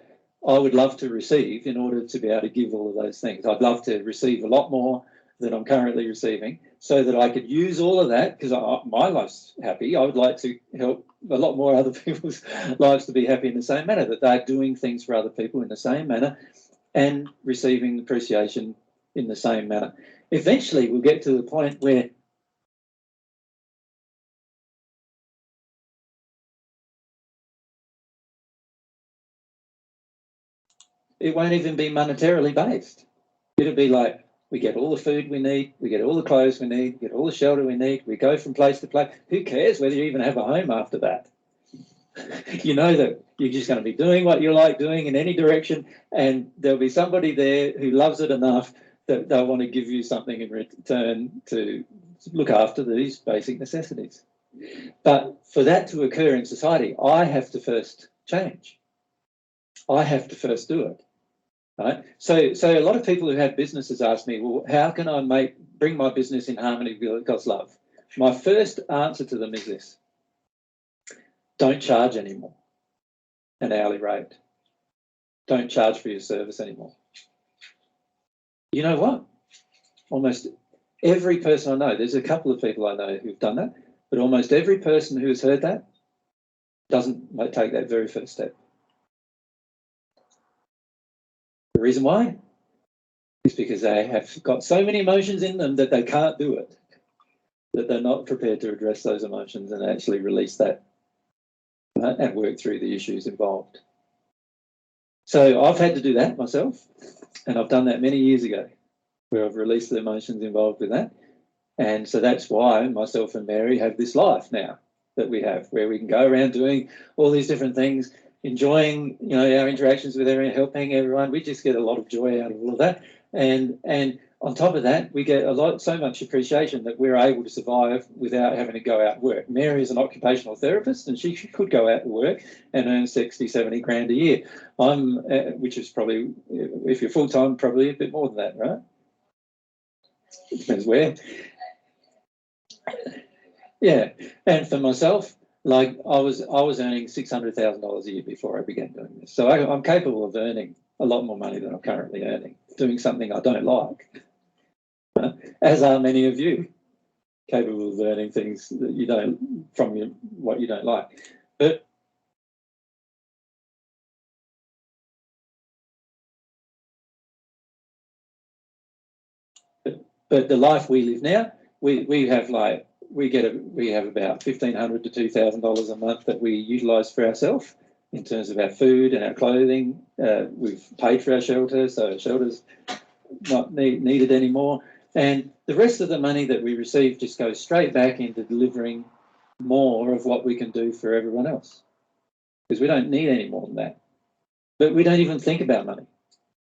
would love to receive in order to be able to give all of those things. I'd love to receive a lot more than I'm currently receiving, so that I could use all of that, because my life's happy. I would like to help a lot more other people's lives to be happy in the same manner, that they're doing things for other people in the same manner and receiving appreciation in the same manner. Eventually, we'll get to the point where it won't even be monetarily based. It'll be like, we get all the food we need, we get all the clothes we need, we get all the shelter we need, we go from place to place. Who cares whether you even have a home after that? You know that you're just going to be doing what you like doing in any direction, and there'll be somebody there who loves it enough that they'll want to give you something in return to look after these basic necessities. But for that to occur in society, I have to first change. I have to first do it. Right? So a lot of people who have businesses ask me, well, how can I bring my business in harmony with God's love? My first answer to them is this: don't charge anymore an hourly rate. Don't charge for your service anymore. You know what? Almost every person I know, there's a couple of people I know who've done that, but almost every person who's heard that doesn't take that very first step. The reason why is because they have got so many emotions in them that they can't do it, that they're not prepared to address those emotions and actually release that and work through the issues involved. So I've had to do that myself, and I've done that many years ago, where I've released the emotions involved with that. And so that's why myself and Mary have this life now that we have, where we can go around doing all these different things, enjoying, our interactions with everyone, helping everyone. We just get a lot of joy out of all of that. And on top of that, we get so much appreciation that we're able to survive without having to go out and work. Mary is an occupational therapist, and she could go out to work and earn 60, 70 grand a year. Which is probably, if you're full-time, probably a bit more than that, right? It depends where. Yeah, and for myself, like I was earning $600,000 a year before I began doing this. So I'm capable of earning a lot more money than I'm currently earning, doing something I don't like, as are many of you, capable of earning things that you don't, from what you don't like. But the life we live now, we have about $1,500 to $2,000 a month that we utilise for ourselves in terms of our food and our clothing. We've paid for our shelter, so our shelter's not needed anymore. And the rest of the money that we receive just goes straight back into delivering more of what we can do for everyone else, because we don't need any more than that. But we don't even think about money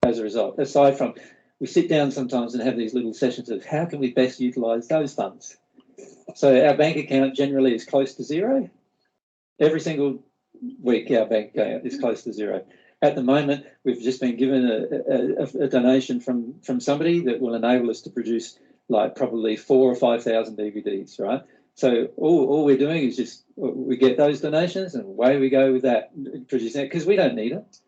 as a result, aside from we sit down sometimes and have these little sessions of how can we best utilise those funds. So our bank account generally is close to zero. Every single week our bank account is close to zero. At the moment, we've just been given a donation from somebody that will enable us to produce like probably 4,000 or 5,000 DVDs, right? So all we're doing is just, we get those donations and away we go with that, producing it, because we don't need it.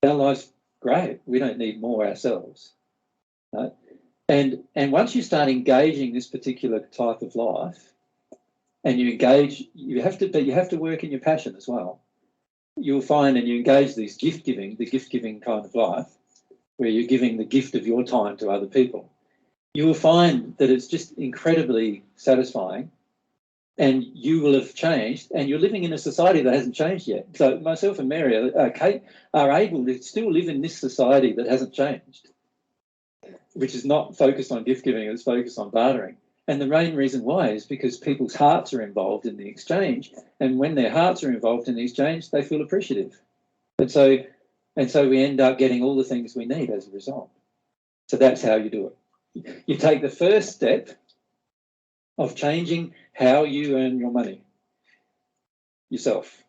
Our life's great. We don't need more ourselves, right? And once you start engaging this particular type of life, and you engage, you have to work in your passion as well. You'll find, and you engage these the gift giving kind of life, where you're giving the gift of your time to other people. You will find that it's just incredibly satisfying, and you will have changed, and you're living in a society that hasn't changed yet. So myself and Mary, Kate, are able to still live in this society that hasn't changed, which is not focused on gift giving, it's focused on bartering. And the main reason why is because people's hearts are involved in the exchange. And when their hearts are involved in the exchange, they feel appreciative. And so we end up getting all the things we need as a result. So that's how you do it. You take the first step of changing how you earn your money yourself.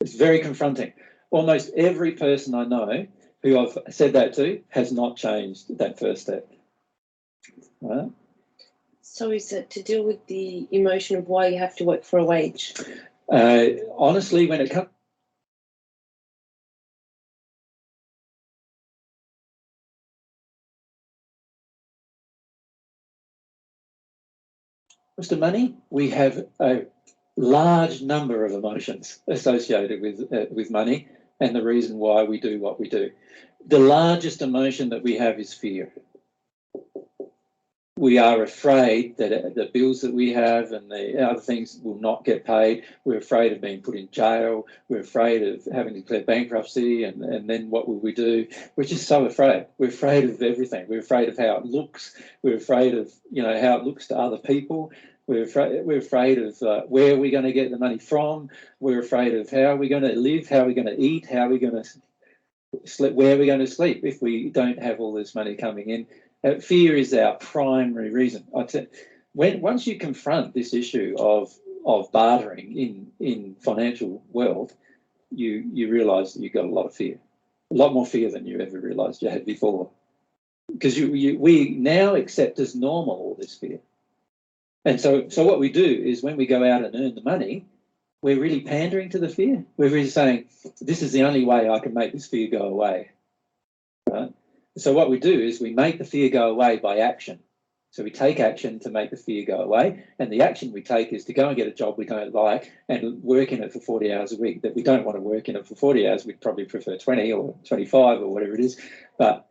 It's very confronting. Almost every person I know who I've said that to has not changed that first step. Right?
So is it to deal with the emotion of why you have to work for a wage?
Honestly, when it comes... to money, we have a large number of emotions associated with money and the reason why we do what we do. The largest emotion that we have is fear. We are afraid that the bills that we have and the other things will not get paid. We're afraid of being put in jail. We're afraid of having to declare bankruptcy, and then what will we do? We're just so afraid. We're afraid of everything. We're afraid of how it looks. We're afraid of how it looks to other people. We're afraid of where we're going to get the money from. We're afraid of how we're going to live, how we're going to eat, how we're going to sleep, where we're going to sleep if we don't have all this money coming in. Fear is our primary reason. Once you confront this issue of bartering in financial world, you realise that you've got a lot of fear, a lot more fear than you ever realised you had before, because we now accept as normal all this fear. And so what we do is when we go out and earn the money, we're really pandering to the fear. We're really saying, this is the only way I can make this fear go away, right? So what we do is we make the fear go away by action. So we take action to make the fear go away, and the action we take is to go and get a job we don't like and work in it for 40 hours a week. That we don't want to work in it for 40 hours. We'd probably prefer 20 or 25 or whatever it is. But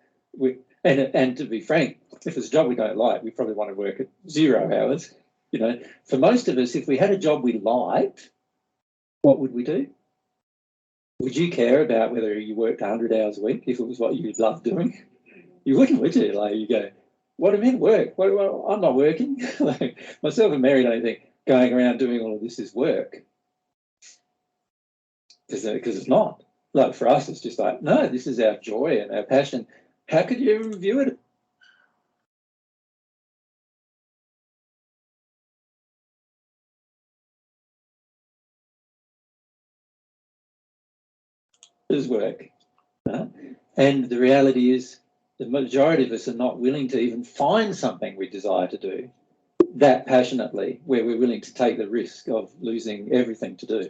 and to be frank, if it's a job we don't like, we probably want to work at 0 hours. For most of us, if we had a job we liked, what would we do? Would you care about whether you worked 100 hours a week if it was what you loved doing? You wouldn't, would you? Like, you go, what do you mean work? Well, I'm not working. Like, myself and Mary don't think going around doing all of this is work. Because it's not. Like, for us, it's just like, no, this is our joy and our passion. How could you ever view it? Is work. And the reality is the majority of us are not willing to even find something we desire to do that passionately, where we're willing to take the risk of losing everything to do.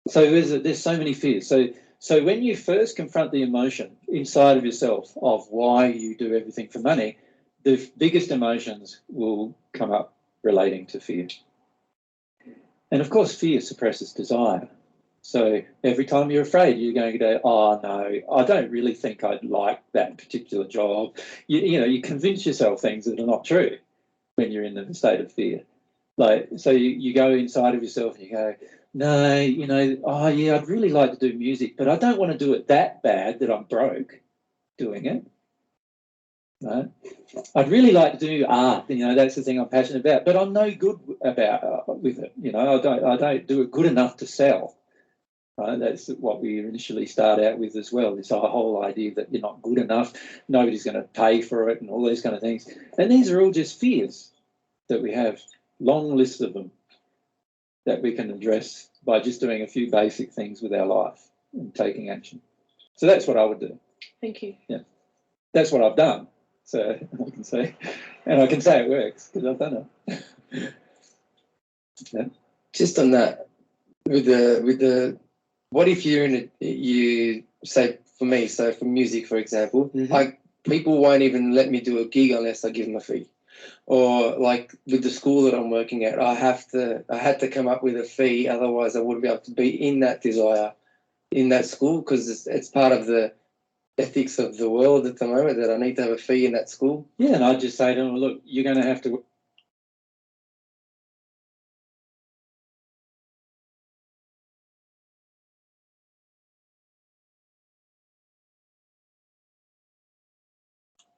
So there's so many fears. So when you first confront the emotion inside of yourself of why you do everything for money, the biggest emotions will come up relating to fear. And of course, fear suppresses desire. So every time you're afraid, you're going to go, oh, no, I don't really think I'd like that particular job. You convince yourself things that are not true when you're in the state of fear. Like, so you go inside of yourself and you go, no, oh, yeah, I'd really like to do music, but I don't want to do it that bad that I'm broke doing it. Right? I'd really like to do art, that's the thing I'm passionate about, but I'm no good with it. I don't do it good enough to sell. Right? That's what we initially start out with as well, this whole idea that you're not good enough, nobody's going to pay for it and all these kind of things. And these are all just fears that we have, long lists of them that we can address by just doing a few basic things with our life and taking action. So that's what I would do.
Thank you.
Yeah, that's what I've done. So I can say, and I can say it works because I've done it. Yeah.
Just on that, with the, what if you're in a, you say for me, so for music, for example, people won't even let me do a gig unless I give them a fee. Or like with the school that I'm working at, I had to come up with a fee, otherwise I wouldn't be able to be in that desire in that school, because it's part of the ethics of the world at the moment that I need to have a fee in that school.
Yeah, and I'd just say to them, look, you're going to have to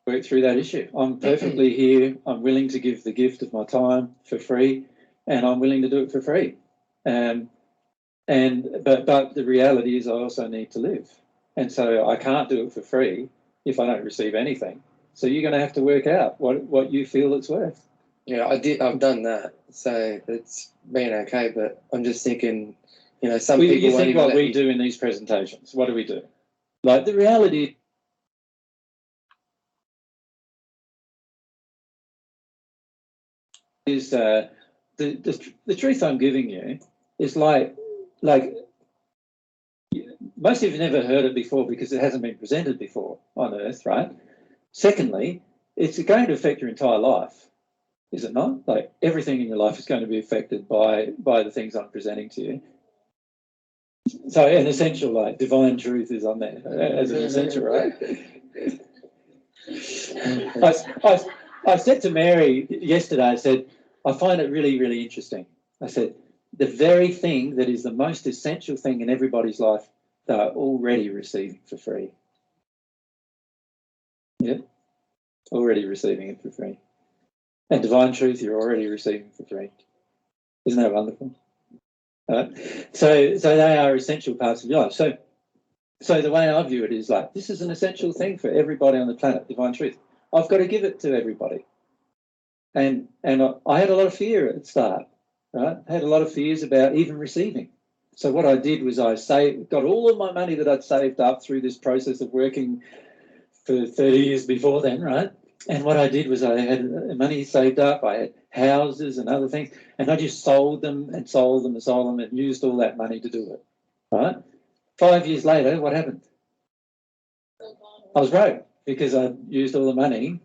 work through that ip. I'm perfectly here. I'm willing to give the gift of my time for free, and I'm willing to do it for free. But the reality is I also need to live. And so I can't do it for free if I don't receive anything. So you're going to have to work out what you feel it's worth.
Yeah, I've done that. So it's been okay, but I'm just thinking, you know, some people
You
won't
think
even
what
let
we
me
do in these presentations, what do we do? Like the reality is the truth I'm giving you is like most of you have never heard it before because it hasn't been presented before on Earth, right? Secondly, it's going to affect your entire life, is it not? Like everything in your life is going to be affected by the things I'm presenting to you. So an essential, like divine truth is on there as an essential, right? I said to Mary yesterday, I said, I find it really, really interesting. I said, the very thing that is the most essential thing in everybody's life, they're already receiving for free. Yeah, already receiving it for free. And divine truth, you're already receiving for free. Isn't that wonderful? So they are essential parts of your life. So the way I view it is like, this is an essential thing for everybody on the planet, divine truth. I've got to give it to everybody. And I had a lot of fear at the start, right? I had a lot of fears about even receiving. So what I did was I got all of my money that I'd saved up through this process of working for 30 years before then, right? And what I did was I had money saved up, I had houses and other things, and I just sold them and sold them and sold them and used all that money to do it, right? 5 years later, what happened? I was broke because I used all the money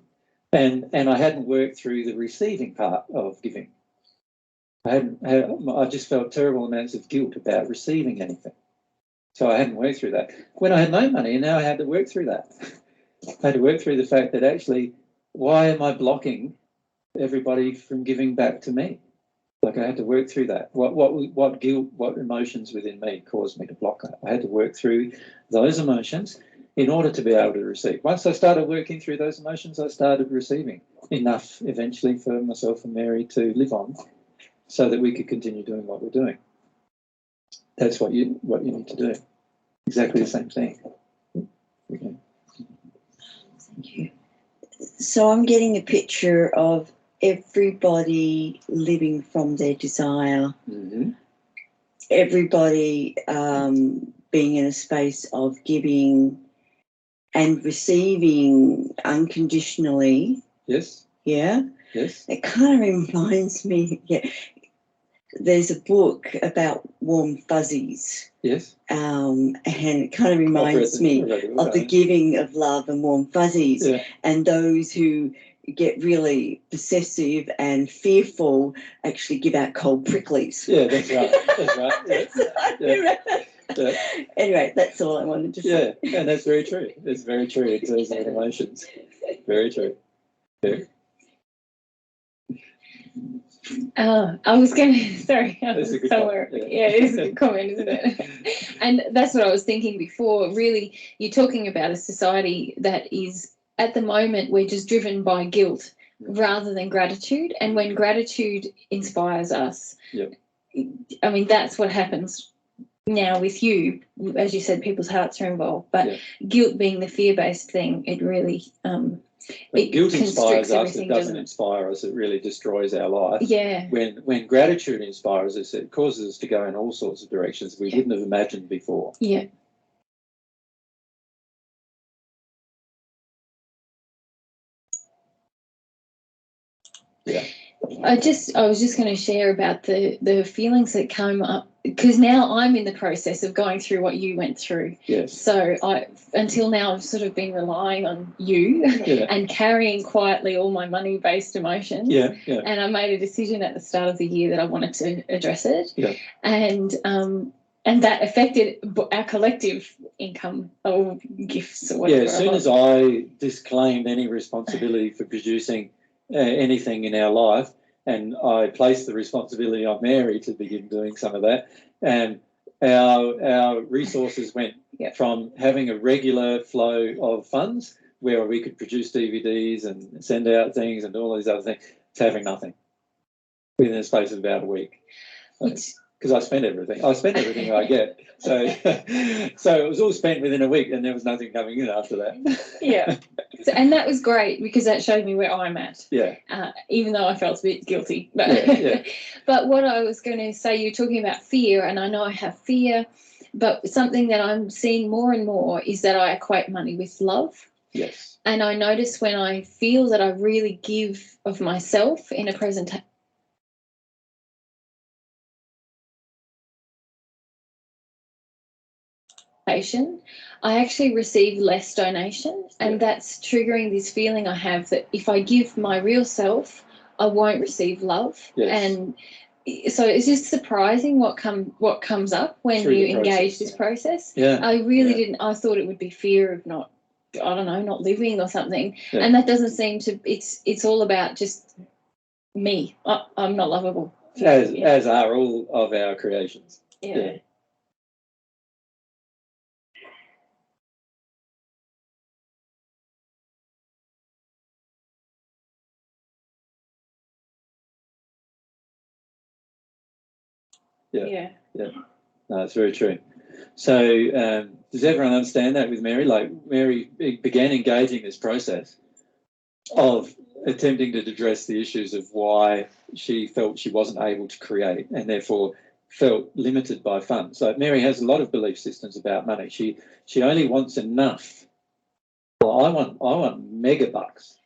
and I hadn't worked through the receiving part of giving. I just felt terrible amounts of guilt about receiving anything. So I hadn't worked through that. When I had no money, and now I had to work through that. I had to work through the fact that actually, why am I blocking everybody from giving back to me? Like I had to work through that. What guilt, what emotions within me caused me to block that? I had to work through those emotions in order to be able to receive. Once I started working through those emotions, I started receiving enough eventually for myself and Mary to live on, so that we could continue doing what we're doing. That's what you need to do. Exactly the same thing. Okay.
Thank you. So I'm getting a picture of everybody living from their desire.
Mm-hmm.
Everybody being in a space of giving and receiving unconditionally.
Yes.
Yeah.
Yes.
It kind of reminds me, there's a book about warm fuzzies.
Yes.
And it kind of reminds me of the giving of love and warm fuzzies.
Yeah.
And those who get really possessive and fearful actually give out cold pricklies.
Yeah, that's right. That's right. Yeah. Yeah.
Anyway, that's all I wanted to say.
Yeah, and that's very true. It's very true in terms of emotions. Very true. Yeah.
I was going to, sorry, I
That's
was
a good
somewhere.
comment,
Yeah, it is a good comment, isn't it? And that's what I was thinking before. Really, you're talking about a society that is, at the moment, we're just driven by guilt rather than gratitude. And when gratitude inspires us,
Yep.
I mean, that's what happens now with you. As you said, people's hearts are involved. But guilt being the fear-based thing, it really...
guilt inspires us, it doesn't
doesn't
inspire us, it really destroys our life.
Yeah.
When gratitude inspires us, it causes us to go in all sorts of directions we wouldn't have imagined before.
Yeah. I was just going to share about the feelings that came up, because now I'm in the process of going through what you went through.
Yes.
So until now I've sort of been relying on you and carrying quietly all my money-based emotions.
Yeah, yeah.
And I made a decision at the start of the year that I wanted to address it.
Yeah.
And that affected our collective income or gifts or whatever.
Yeah, as soon as I disclaimed any responsibility for producing anything in our life, and I placed the responsibility on Mary to begin doing some of that, and our resources went from having a regular flow of funds where we could produce DVDs and send out things and do all these other things, to having nothing within the space of about a week. Because I spent everything. I spent everything I get. So it was all spent within a week, and there was nothing coming in after that.
Yeah. And that was great, because that showed me where I'm at.
Yeah.
Even though I felt a bit guilty. But,
yeah.
But what I was going to say, you're talking about fear, and I know I have fear, but something that I'm seeing more and more is that I equate money with love.
Yes.
And I notice when I feel that I really give of myself in a presentation, I actually receive less donation, and that's triggering this feeling I have that if I give my real self, I won't receive love.
Yes.
And so it's just surprising what comes up when
Through
you
the
engage
process,
this process.
Yeah.
I really didn't. I thought it would be fear of not living or something,
Yeah.
and that doesn't seem to. It's all about just me. I'm not lovable.
As are all of our creations.
Yeah.
Yeah. No, it's very true. So does everyone understand that with Mary? Like, Mary began engaging this process of attempting to address the issues of why she felt she wasn't able to create, and therefore felt limited by funds. So Mary has a lot of belief systems about money. She only wants enough. Well, I want megabucks.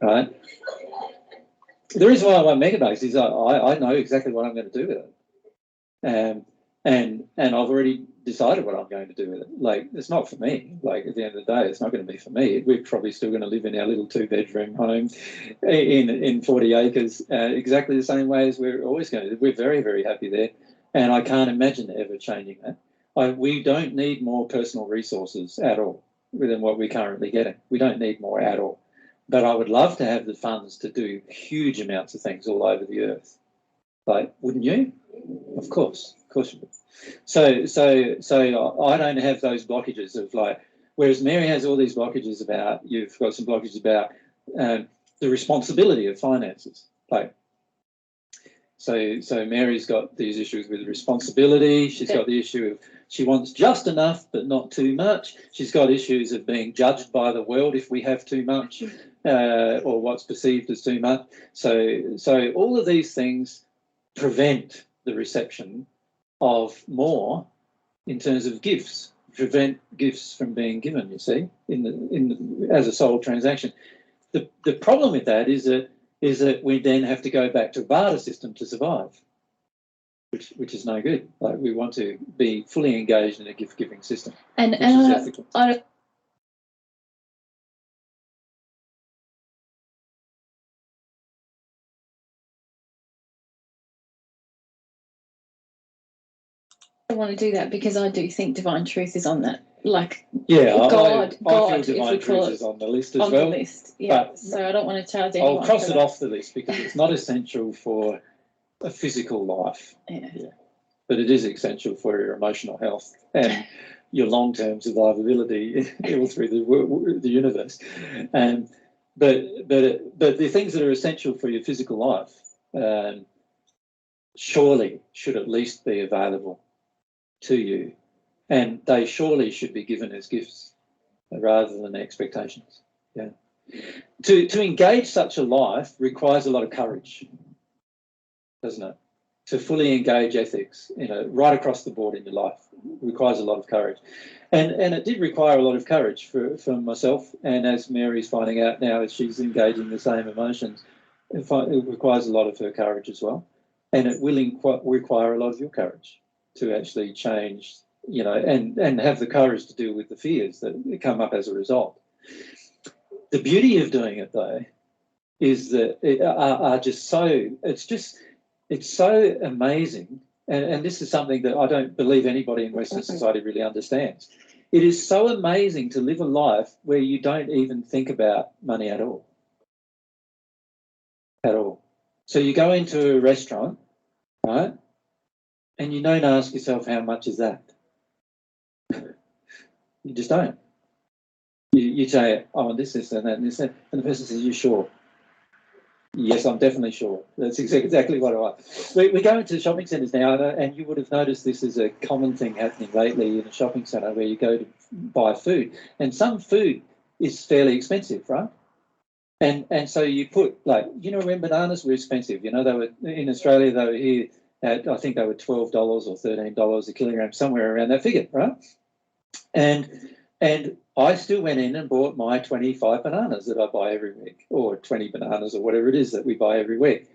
Right? The reason why I want megabucks is I know exactly what I'm going to do with it. And I've already decided what I'm going to do with it. Like, it's not for me. Like, at the end of the day, it's not going to be for me. We're probably still going to live in our little 2-bedroom home in 40 acres exactly the same way as we're always going to. We're very, very happy there. And I can't imagine ever changing that. We don't need more personal resources at all than what we're currently getting. We don't need more at all. But I would love to have the funds to do huge amounts of things all over the earth. Like, wouldn't you? Of course you would. So I don't have those blockages of, like, whereas Mary has all these blockages about, you've got some blockages about the responsibility of finances. Like, so Mary's got these issues with responsibility. She's got the issue of she wants just enough but not too much. She's got issues of being judged by the world if we have too much, or what's perceived as too much. So all of these things prevent the reception of more in terms of gifts, prevent gifts from being given, you see, as a soul transaction. The problem with that is that we then have to go back to a barter system to survive, which is no good. Like, we want to be fully engaged in a gift-giving system, which is ethical.
I want to do that because I do think divine truth is on that. Like,
God,
I
feel divine truth is on the list as
on
well.
the list, yeah.
But
so I don't want to charge anyone.
I'll cross it off the list because it's not essential for a physical life.
Yeah.
But it is essential for your emotional health and your long-term survivability all through the universe. But the things that are essential for your physical life surely should at least be available to you, and they surely should be given as gifts rather than expectations. Yeah. To engage such a life requires a lot of courage, doesn't it? to fully engage ethics, right across the board in your life. It requires a lot of courage. And it did require a lot of courage for myself, and as Mary's finding out now, as she's engaging the same emotions, it requires a lot of her courage as well. And it will require a lot of your courage to actually change, and have the courage to deal with the fears that come up as a result. The beauty of doing it, though, is that it's so amazing, and this is something that I don't believe anybody in Western society really understands. It is so amazing to live a life where you don't even think about money at all. At all. So you go into a restaurant, right, and you don't ask yourself, how much is that? You just don't. You say, I want this, this, and that, and this, and the person says, you sure? Yes, I'm definitely sure. That's exactly what I want. We go into shopping centres now, and you would have noticed this is a common thing happening lately in a shopping centre where you go to buy food, and some food is fairly expensive, right? And so you put, like, when bananas were expensive, they were in Australia, they were here at, I think they were $12 or $13 a kilogram, somewhere around that figure, right? And I still went in and bought my 25 bananas that I buy every week, or 20 bananas, or whatever it is that we buy every week.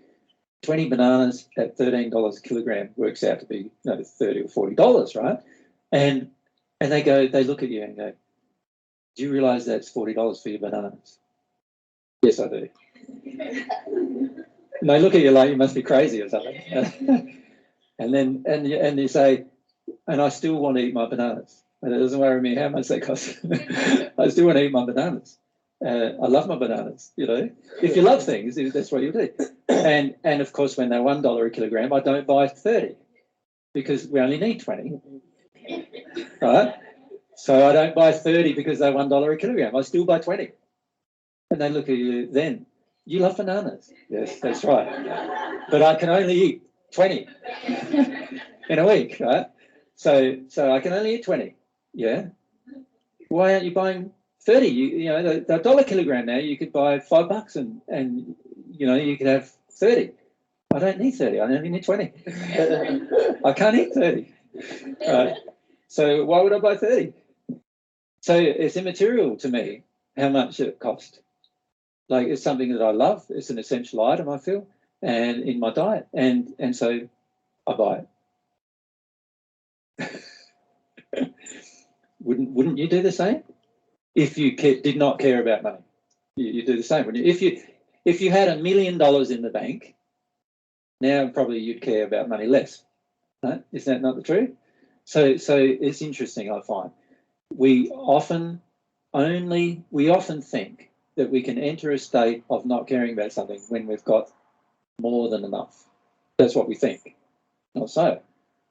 20 bananas at $13 a kilogram works out to be $30 or $40, right? And they look at you and go, do you realise that's $40 for your bananas? Yes, I do. And they look at you like you must be crazy or something. and you say, and I still want to eat my bananas. And it doesn't worry me how much they cost. I still want to eat my bananas. I love my bananas, If you love things, that's what you do. And of course, when they're $1 a kilogram, I don't buy 30 because we only need 20, right? So I don't buy 30 because they're $1 a kilogram. I still buy 20. And they look at you then. You love bananas. Yes, that's right. But I can only eat 20 in a week, right? So I can only eat 20. Yeah. Why aren't you buying 30? The $1 kilogram now, you could buy $5 and you could have 30. I don't need 30. I only need 20. I can't eat 30. Right. So why would I buy 30? So it's immaterial to me how much it costs. Like, it's something that I love. It's an essential item, I feel, and in my diet. And so I buy it. Wouldn't you do the same? If you did not care about money, you do the same, wouldn't you? If you had $1 million in the bank, now probably you'd care about money less. Right? Is that not the truth? So it's interesting, I find. We often think that we can enter a state of not caring about something when we've got more than enough. That's what we think. Not so.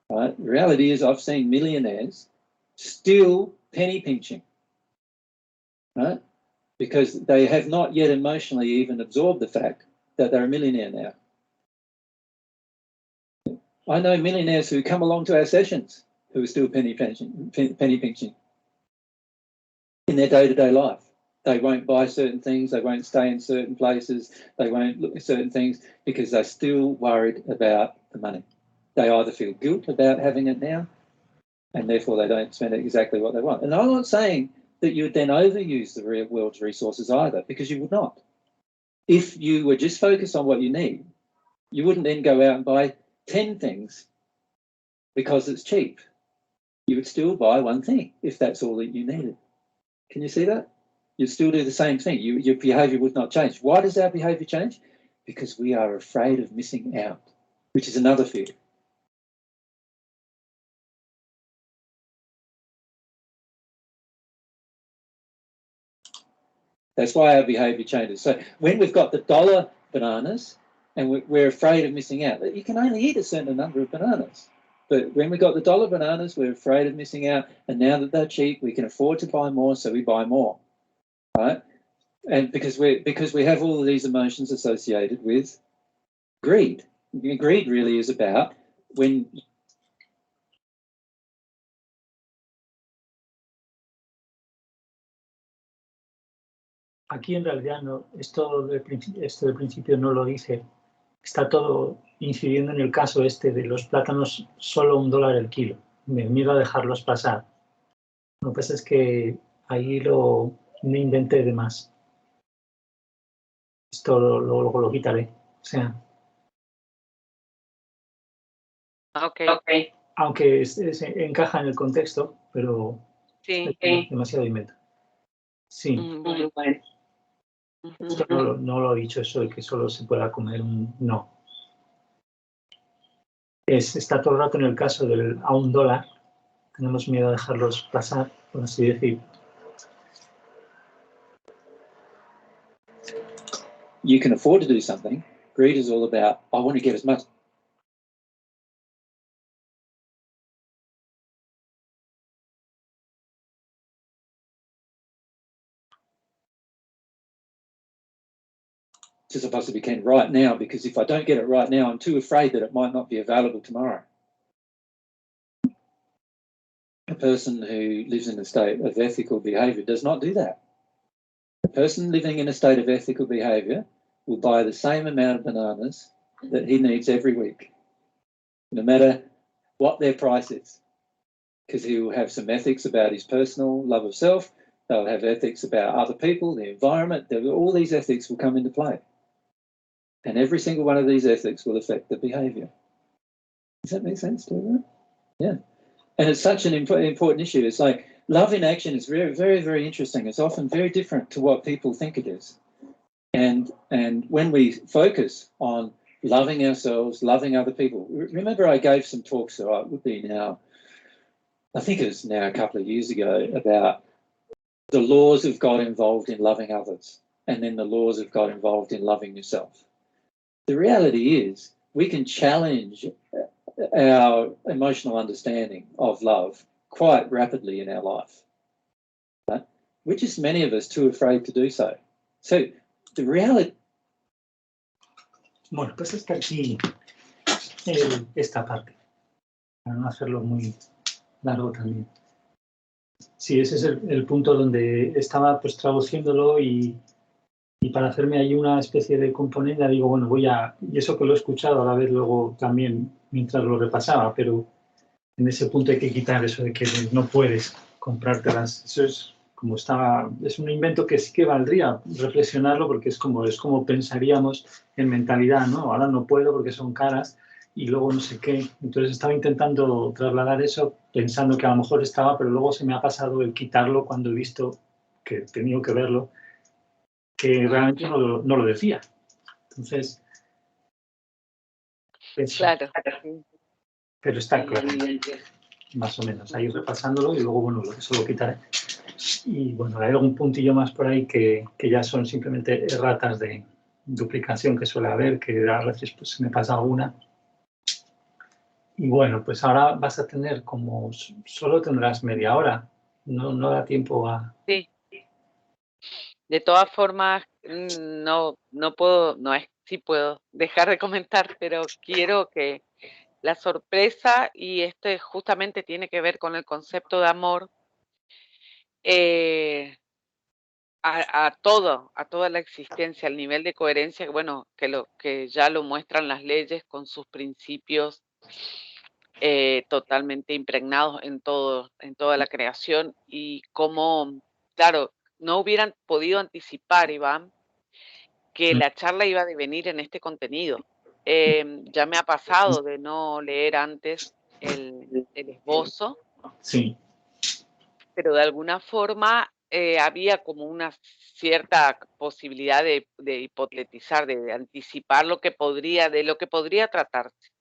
Right? The reality is, I've seen millionaires still penny pinching, right? Because they have not yet emotionally even absorbed the fact that they're a millionaire now. I know millionaires who come along to our sessions who are still penny pinching in their day-to-day life. They won't buy certain things, they won't stay in certain places, they won't look at certain things because they're still worried about the money. They either feel guilt about having it now, and therefore they don't spend exactly what they want. And I'm not saying that you would then overuse the real world's resources either, because you would not. If you were just focused on what you need, you wouldn't then go out and buy 10 things because it's cheap. You would still buy one thing if that's all that you needed. Can you see that? You'd still do the same thing. Your behaviour would not change. Why does our behaviour change? Because we are afraid of missing out, which is another fear. That's why our behaviour changes. So when we've got the $1 bananas and we're afraid of missing out, you can only eat a certain number of bananas. But when we've got the $1 bananas, we're afraid of missing out. And now that they're cheap, we can afford to buy more, so we buy more, right? And because we have all of these emotions associated with greed. Greed really is about when...
Aquí en realidad no, esto del principio no lo dice, está todo incidiendo en el caso este de los plátanos solo $1 el kilo. Me miedo a dejarlos pasar. Lo que pasa es que ahí me inventé de más. Esto luego lo quitaré. O sea, aunque encaja en el contexto, pero
Sí.
es demasiado invento. Sí.
Bueno.
Esto no lo he dicho, eso de que solo se pueda comer no. Está todo el rato en el caso a $1. Tenemos miedo a dejarlos pasar, por así decir.
You can afford to do something. Greed is all about, I want to get as much. As I possibly can right now, because if I don't get it right now, I'm too afraid that it might not be available tomorrow. A person who lives in a state of ethical behavior does not do that. A person living in a state of ethical behavior will buy the same amount of bananas that he needs every week, no matter what their price is, because he will have some ethics about his personal love of self. They'll have ethics about other people, the environment. All these ethics will come into play. And every single one of these ethics will affect the behavior. Does that make sense to you? Yeah. And it's such an important issue. It's like love in action is very, very, very interesting. It's often very different to what people think it is. And when we focus on loving ourselves, loving other people, remember I gave some talks, so it would be now, I think it was now a couple of years ago, about the laws of God involved in loving others, and then the laws of God involved in loving yourself. The reality is we can challenge our emotional understanding of love quite rapidly in our life. Right? We're just many of us too afraid to do so. So the reality...
Bueno, pues está aquí esta parte, para no hacerlo muy largo también. Sí, ese es el punto donde estaba pues traduciéndolo y para hacerme ahí una especie de componente, digo, bueno, y eso que lo he escuchado a la vez luego también mientras lo repasaba, pero en ese punto hay que quitar eso de que no puedes comprártelas. Eso es es un invento que sí que valdría reflexionarlo porque es como pensaríamos en mentalidad, ¿no? Ahora no puedo porque son caras y luego no sé qué. Entonces estaba intentando trasladar eso pensando que a lo mejor estaba, pero luego se me ha pasado el quitarlo cuando he visto que he tenido que verlo, que realmente no lo decía. Entonces, eso.
Claro.
Pero está claro, más o menos, ahí repasándolo y luego, bueno, eso lo quitaré. Y bueno, hay algún puntillo más por ahí que ya son simplemente erratas de duplicación que suele haber, que a veces pues, se me pasa alguna. Y bueno, pues ahora vas a tener solo tendrás media hora, no da tiempo a...
Sí. De todas formas, no puedo, sí puedo dejar de comentar, pero quiero que la sorpresa, y justamente tiene que ver con el concepto de amor, a toda la existencia, al nivel de coherencia, bueno, que ya lo muestran las leyes con sus principios totalmente impregnados en toda la creación, y cómo, claro, no hubieran podido anticipar, Iván, que la charla iba a devenir en este contenido. Ya me ha pasado de no leer antes el esbozo.
Sí.
Pero de alguna forma había como una cierta posibilidad de hipotetizar, de anticipar de lo que podría tratarse.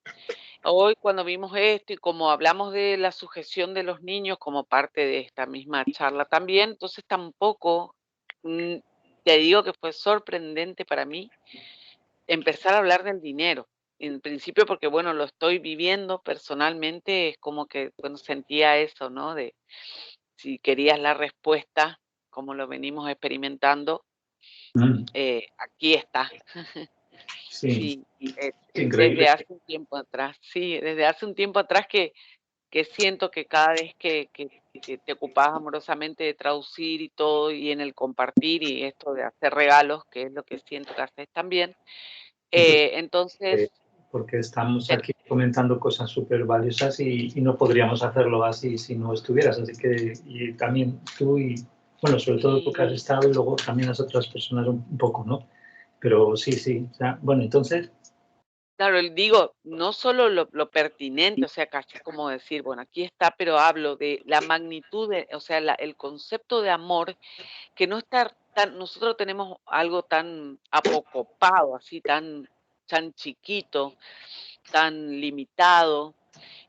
Hoy cuando vimos esto y como hablamos de la sujeción de los niños como parte de esta misma charla también, entonces tampoco, te digo que fue sorprendente para mí empezar a hablar del dinero. En principio porque, bueno, lo estoy viviendo personalmente, es como que, bueno, sentía eso, ¿no? De si querías la respuesta, como lo venimos experimentando, aquí está.
Sí,
Desde hace un tiempo atrás, desde hace un tiempo atrás que siento que cada vez que te ocupás amorosamente de traducir y todo, y en el compartir y esto de hacer regalos, que es lo que siento que haces también, Entonces...
Porque estamos aquí comentando cosas súper valiosas y no podríamos hacerlo así si no estuvieras. Así que, y también tú y, bueno, sobre todo tú que has estado y luego también las otras personas un poco, ¿no? Pero sí. O sea, bueno, entonces...
Claro, digo, no solo lo pertinente, o sea, casi como decir, bueno, aquí está, pero hablo de la magnitud, o sea, el concepto de amor, que no está tan, nosotros tenemos algo tan apocopado, así, tan chiquito, tan limitado,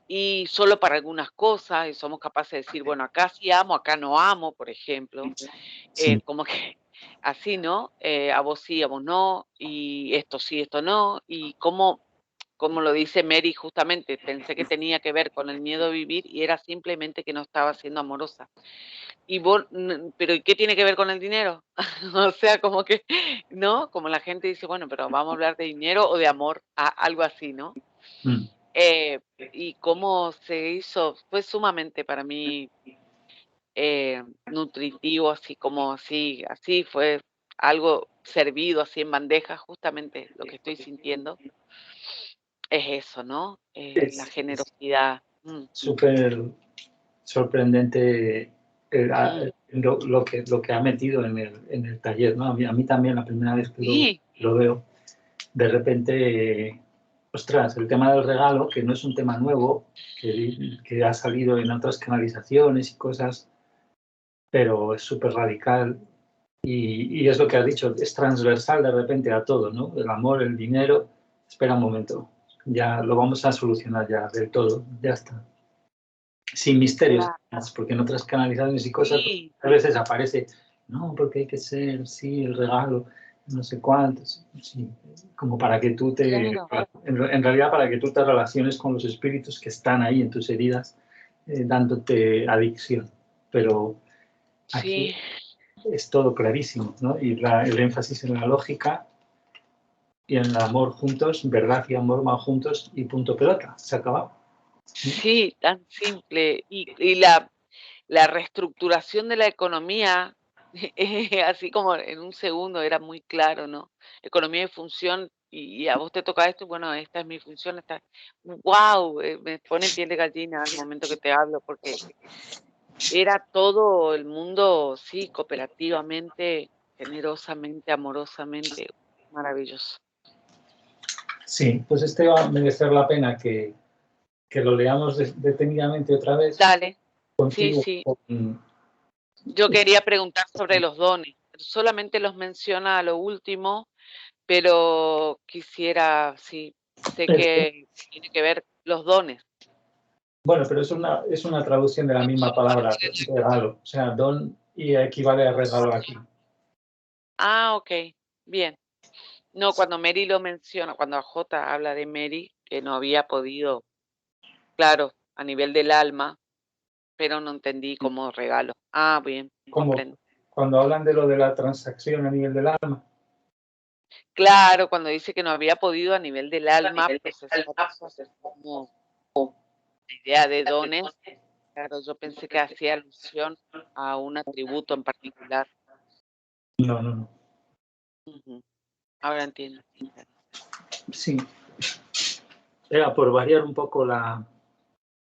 y solo para algunas cosas, y somos capaces de decir, bueno, acá sí amo, acá no amo, por ejemplo, como que así, ¿no? A vos sí, a vos no, y esto sí, esto no, y como lo dice Mary justamente, pensé que tenía que ver con el miedo a vivir y era simplemente que no estaba siendo amorosa. Y vos, pero ¿y qué tiene que ver con el dinero? O sea, como que, ¿no? Como la gente dice, bueno, pero vamos a hablar de dinero o de amor, algo así, ¿no? Y cómo se hizo, fue sumamente para mí nutritivo, así como así fue algo servido así en bandeja, justamente lo que estoy sintiendo es eso, ¿no? La generosidad.
Súper sorprendente lo que ha metido en el taller, ¿no? A mí también la primera vez que lo veo, de repente, ostras, el tema del regalo, que no es un tema nuevo, que ha salido en otras canalizaciones y cosas, pero es súper radical y es lo que has dicho, es transversal de repente a todo, ¿no? El amor, el dinero, espera un momento, ya lo vamos a solucionar ya del todo, ya está. Sin misterios, porque en otras canalizaciones y cosas a veces aparece, no, porque hay que ser, sí, el regalo, no sé cuántos, sí, como para que tú en realidad para que tú te relaciones con los espíritus que están ahí en tus heridas, dándote adicción, pero aquí es todo clarísimo, ¿no? Y el énfasis en la lógica y en el amor juntos, verdad y amor van juntos y punto pelota, se ha acabado.
Sí, tan simple. Y la reestructuración de la economía, así como en un segundo, era muy claro, ¿no? Economía y función, y a vos te toca esto, y bueno, esta es mi función, ¡wow! Me pone piel de gallina al momento que te hablo, porque era todo el mundo, sí, cooperativamente, generosamente, amorosamente, maravilloso.
Sí, pues este va a merecer la pena que lo leamos detenidamente otra vez.
Dale,
Contigo,
sí. Yo quería preguntar sobre los dones. Solamente los menciona a lo último, pero quisiera, sé que tiene que ver los dones.
Bueno, pero es una traducción de la misma palabra, regalo. O sea, don y equivale a regalo aquí.
Ok, bien. No, cuando Mary lo menciona, cuando J habla de Mary, que no había podido, claro, a nivel del alma, pero no entendí como regalo. Bien, comprendo.
Cuando hablan de lo de la transacción a nivel del alma.
Claro, cuando dice que no había podido a nivel del alma procesar como la idea de dones. Claro, yo pensé que hacía alusión a un atributo en particular.
No.
Ahora entiendo.
Sí. Era por variar un poco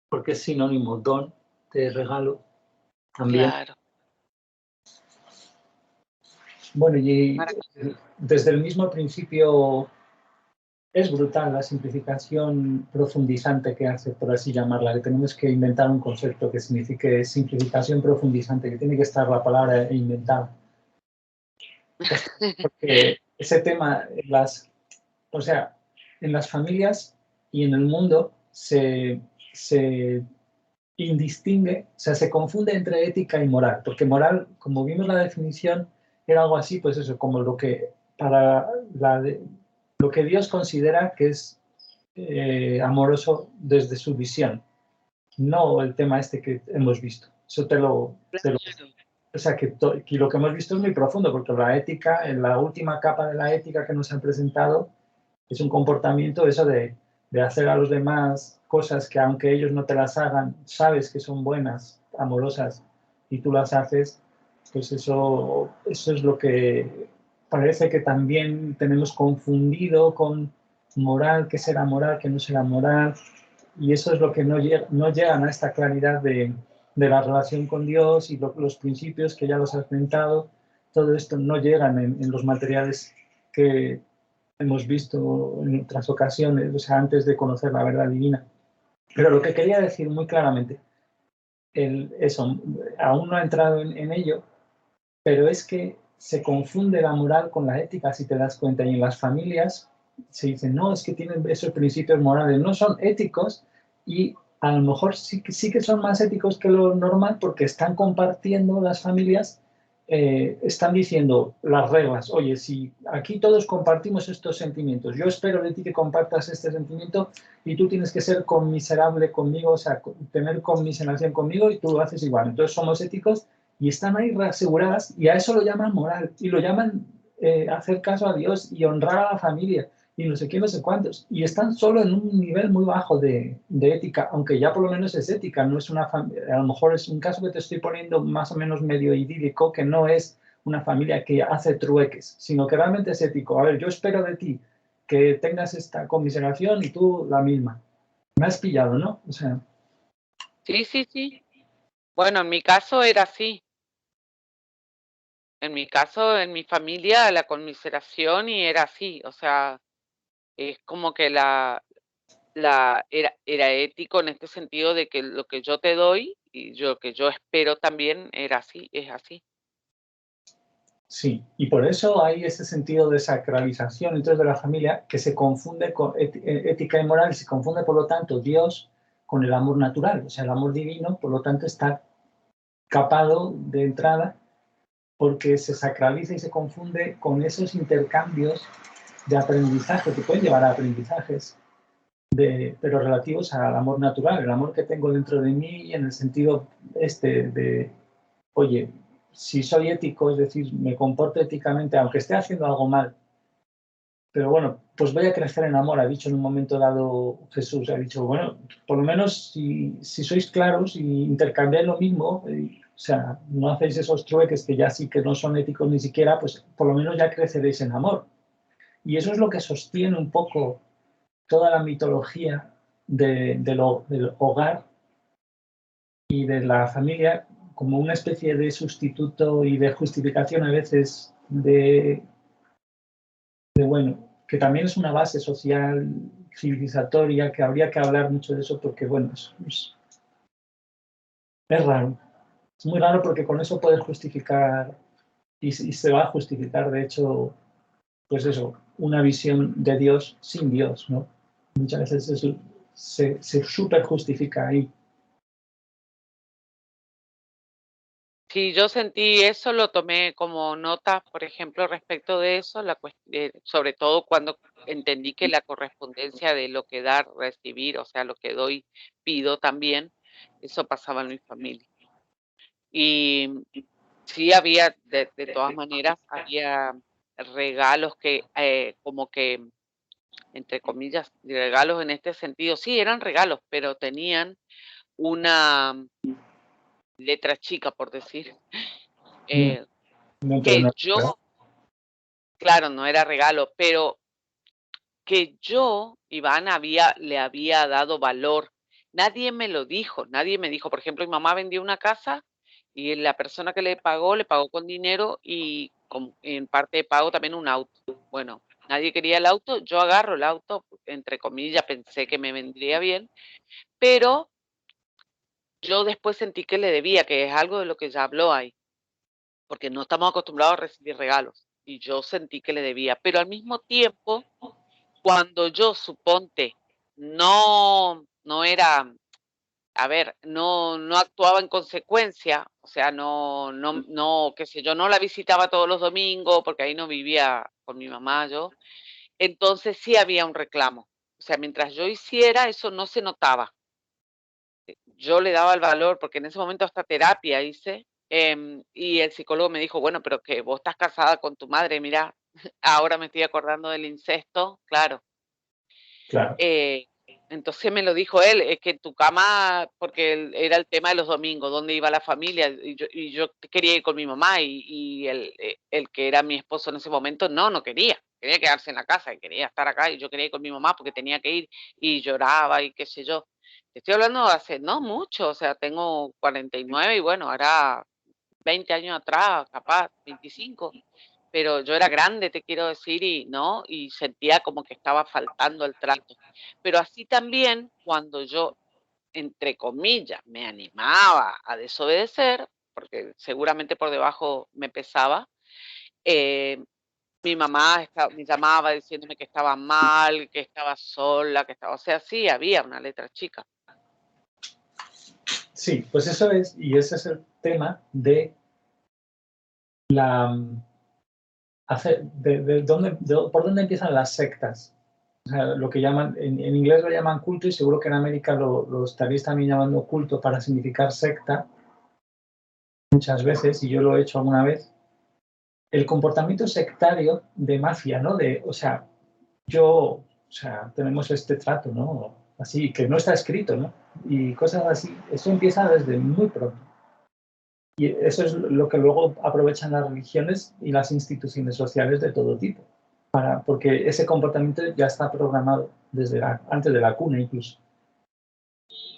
porque es sinónimo don de regalo también.
Claro.
Bueno, y desde el mismo principio es brutal la simplificación profundizante que hace, por así llamarla, que tenemos que inventar un concepto que signifique simplificación profundizante, que tiene que estar la palabra inventada. Porque ese tema, en las familias y en el mundo se indistingue, o sea, se confunde entre ética y moral, porque moral, como vimos la definición, era algo así, pues eso, como lo que Dios considera que es amoroso desde su visión, no el tema este que hemos visto. Eso o sea, que lo que hemos visto es muy profundo, porque la ética, en la última capa de la ética que nos han presentado, es un comportamiento eso de hacer a los demás cosas que aunque ellos no te las hagan, sabes que son buenas, amorosas, y tú las haces, pues eso es lo que parece que también tenemos confundido con moral, qué será moral, qué no será moral, y eso es lo que no llegan a esta claridad de la relación con Dios y los principios que ya los has comentado. Todo esto no llegan en los materiales que hemos visto en otras ocasiones, o sea, antes de conocer la verdad divina. Pero lo que quería decir muy claramente, eso, aún no he entrado en ello, pero es que se confunde la moral con la ética, si te das cuenta, y en las familias se dice, no, es que tienen esos principios morales, no son éticos, y a lo mejor sí que son más éticos que lo normal porque están compartiendo las familias, están diciendo las reglas, oye, si aquí todos compartimos estos sentimientos, yo espero de ti que compartas este sentimiento y tú tienes que ser conmiserable conmigo, o sea, tener conmiseración conmigo y tú lo haces igual, entonces somos éticos y están ahí reaseguradas y a eso lo llaman moral y lo llaman hacer caso a Dios y honrar a la familia y no sé qué, no sé cuántos. Y están solo en un nivel muy bajo de ética, aunque ya por lo menos es ética, no es una familia, a lo mejor es un caso que te estoy poniendo más o menos medio idílico, que no es una familia que hace trueques, sino que realmente es ético. A ver, yo espero de ti que tengas esta conmiseración y tú la misma. Me has pillado, ¿no? O sea,
Sí, sí, sí. Bueno, en mi caso era así. En mi caso, en mi familia, la conmiseración y era así. O sea, es como que era ético en este sentido de que lo que yo te doy y lo que yo espero también era así, es así.
sí, y por eso hay ese sentido de sacralización dentro de la familia que se confunde con ética y moral, y se confunde, por lo tanto, Dios con el amor natural. O sea, el amor divino, por lo tanto, está capado de entrada porque se sacraliza y se confunde con esos intercambios de aprendizaje que pueden llevar a aprendizajes, pero relativos al amor natural, el amor que tengo dentro de mí en el sentido de, oye, si soy ético, es decir, me comporto éticamente, aunque esté haciendo algo mal, pero bueno, pues voy a crecer en amor, ha dicho en un momento dado Jesús, ha dicho, bueno, por lo menos si sois claros y intercambiáis lo mismo, o sea, no hacéis esos trueques que ya sí que no son éticos ni siquiera, pues por lo menos ya creceréis en amor. Y eso es lo que sostiene un poco toda la mitología del hogar y de la familia como una especie de sustituto y de justificación a veces bueno, que también es una base social, civilizatoria, que habría que hablar mucho de eso porque, bueno, es raro. Es muy raro porque con eso puedes justificar, y se va a justificar, de hecho, pues eso, una visión de Dios sin Dios, ¿no? Muchas veces se súper justifica ahí.
Si yo sentí eso, lo tomé como nota, por ejemplo, respecto de eso, sobre todo cuando entendí que la correspondencia de lo que dar, recibir, o sea, lo que doy, pido también, eso pasaba en mi familia. Y sí había, de todas maneras, había regalos que, como que, entre comillas, regalos en este sentido, sí, eran regalos, pero tenían una letra chica, por decir. Que yo, claro, no era regalo, pero que yo, Iván, le había dado valor. Nadie me lo dijo, nadie me dijo, por ejemplo, mi mamá vendió una casa y la persona que le pagó con dinero y en parte de pago también un auto. Bueno, nadie quería el auto, yo agarro el auto, entre comillas, pensé que me vendría bien, pero yo después sentí que le debía, que es algo de lo que ya habló ahí, porque no estamos acostumbrados a recibir regalos y yo sentí que le debía, pero al mismo tiempo, cuando yo, suponte, no era, a ver, no actuaba en consecuencia, o sea, qué sé yo, no la visitaba todos los domingos, porque ahí no vivía con mi mamá yo, entonces sí había un reclamo. O sea, mientras yo hiciera, eso no se notaba. Yo le daba el valor, porque en ese momento hasta terapia hice, y el psicólogo me dijo, bueno, pero que vos estás casada con tu madre, mira, ahora me estoy acordando del incesto, claro.
Claro.
entonces me lo dijo él, es que tu cama, porque era el tema de los domingos, dónde iba la familia, y yo quería ir con mi mamá, y el que era mi esposo en ese momento no quería quedarse en la casa, y quería estar acá, y yo quería ir con mi mamá porque tenía que ir, y lloraba, y qué sé yo. Estoy hablando hace no mucho, o sea, tengo 49, y bueno, hará 20 años atrás, capaz, 25. Pero yo era grande, te quiero decir, y sentía como que estaba faltando el trato. Pero así también, cuando yo, entre comillas, me animaba a desobedecer, porque seguramente por debajo me pesaba, mi mamá me llamaba diciéndome que estaba mal, que estaba sola, o sea, sí, había una letra chica.
Sí, pues eso es, y ese es el tema de la... ¿por dónde empiezan las sectas? O sea, lo que llaman, en inglés lo llaman culto, y seguro que en América lo estaréis también llamando culto para significar secta muchas veces, y yo lo he hecho alguna vez. El comportamiento sectario de mafia, ¿no? Tenemos este trato, ¿no? Así, que no está escrito, ¿no? Y cosas así, eso empieza desde muy pronto. Y eso es lo que luego aprovechan las religiones y las instituciones sociales de todo tipo, porque ese comportamiento ya está programado desde antes de la cuna incluso,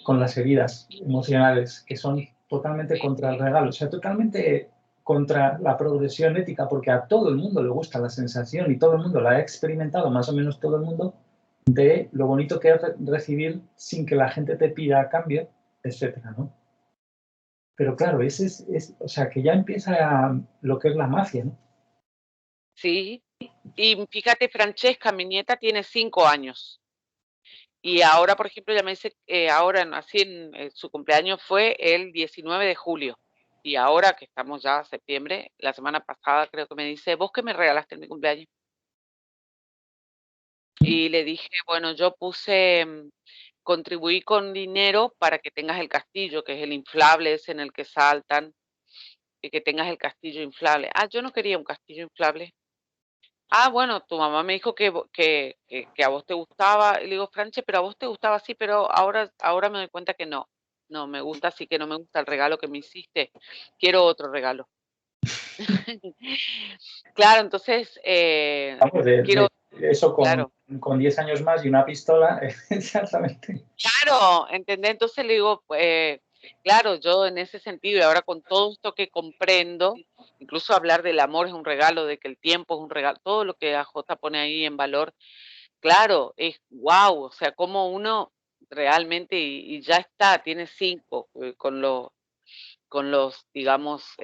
con las heridas emocionales que son totalmente contra el regalo, o sea, totalmente contra la progresión ética, porque a todo el mundo le gusta la sensación y todo el mundo la ha experimentado, más o menos todo el mundo, de lo bonito que es recibir sin que la gente te pida a cambio, etcétera, ¿no? Pero claro, o sea, que ya empieza lo que es la mafia, ¿no?
Sí, y fíjate, Francesca, mi nieta tiene 5 años. Y ahora, por ejemplo, ella me dice, su cumpleaños fue el 19 de julio. Y ahora que estamos ya en septiembre, la semana pasada creo que me dice, ¿vos qué me regalaste en mi cumpleaños? Y le dije, bueno, yo contribuí con dinero para que tengas el castillo, que es el inflable ese en el que saltan, y que tengas el castillo inflable. Ah, yo no quería un castillo inflable. Ah, bueno, tu mamá me dijo que a vos te gustaba. Y le digo, Franche, pero a vos te gustaba así, pero ahora me doy cuenta que no. No, me gusta así, que no me gusta el regalo que me hiciste. Quiero otro regalo. Claro, entonces,
Vamos,
quiero,
eso
claro.
con 10 años más y una pistola, exactamente.
Claro, ¿entendés? Entonces le digo, claro, yo en ese sentido, y ahora con todo esto que comprendo, incluso hablar del amor es un regalo, de que el tiempo es un regalo, todo lo que AJ pone ahí en valor, claro, es wow, o sea, como uno realmente, y ya está, tiene 5, con los, digamos,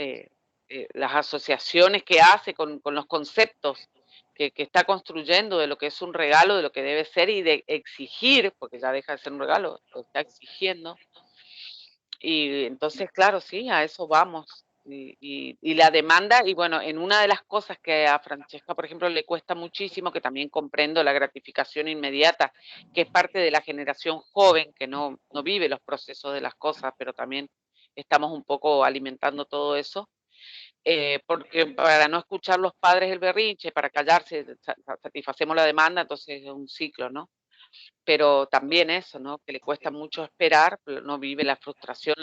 las asociaciones que hace, con los conceptos que está construyendo de lo que es un regalo, de lo que debe ser y de exigir, porque ya deja de ser un regalo, lo está exigiendo. Y entonces, claro, sí, a eso vamos. Y la demanda, y bueno, en una de las cosas que a Francesca, por ejemplo, le cuesta muchísimo, que también comprendo la gratificación inmediata, que es parte de la generación joven, que no vive los procesos de las cosas, pero también estamos un poco alimentando todo eso, porque para no escuchar los padres el berrinche, para callarse, satisfacemos la demanda, entonces es un ciclo, ¿no? Pero también eso, ¿no? Que le cuesta mucho esperar, pero no vive la frustración,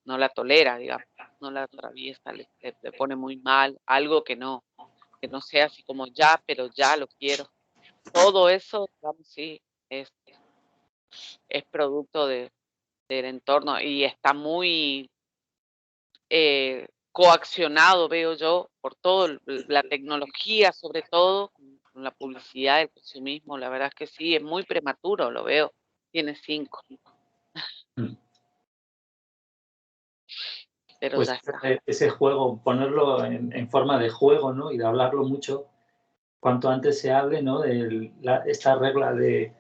no la tolera, digamos, no la atraviesa, le pone muy mal, algo que no sea así como ya, pero ya lo quiero. Todo eso, digamos, sí, es producto del entorno y está muy coaccionado, veo yo, por todo, la tecnología sobre todo, con la publicidad, el consumismo, la verdad es que sí, es muy prematuro, lo veo, tiene 5. Pero
Pues
ya está.
ese juego, ponerlo en forma de juego, ¿no? Y de hablarlo mucho, cuanto antes se hable, ¿no? De esta regla de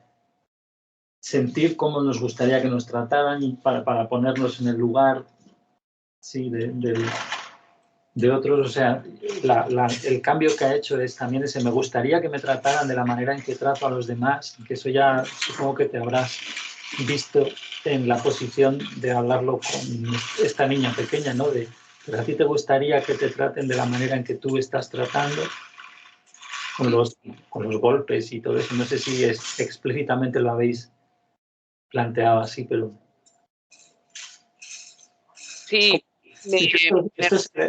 sentir cómo nos gustaría que nos trataran y para ponernos en el lugar, sí, de otros. O sea, el cambio que ha hecho es también ese, me gustaría que me trataran de la manera en que trato a los demás, que eso ya supongo que te habrás visto en la posición de hablarlo con esta niña pequeña, ¿no? Pero a ti te gustaría que te traten de la manera en que tú estás tratando. con los golpes y todo eso. No sé si explícitamente lo habéis planteado así, pero...
Sí,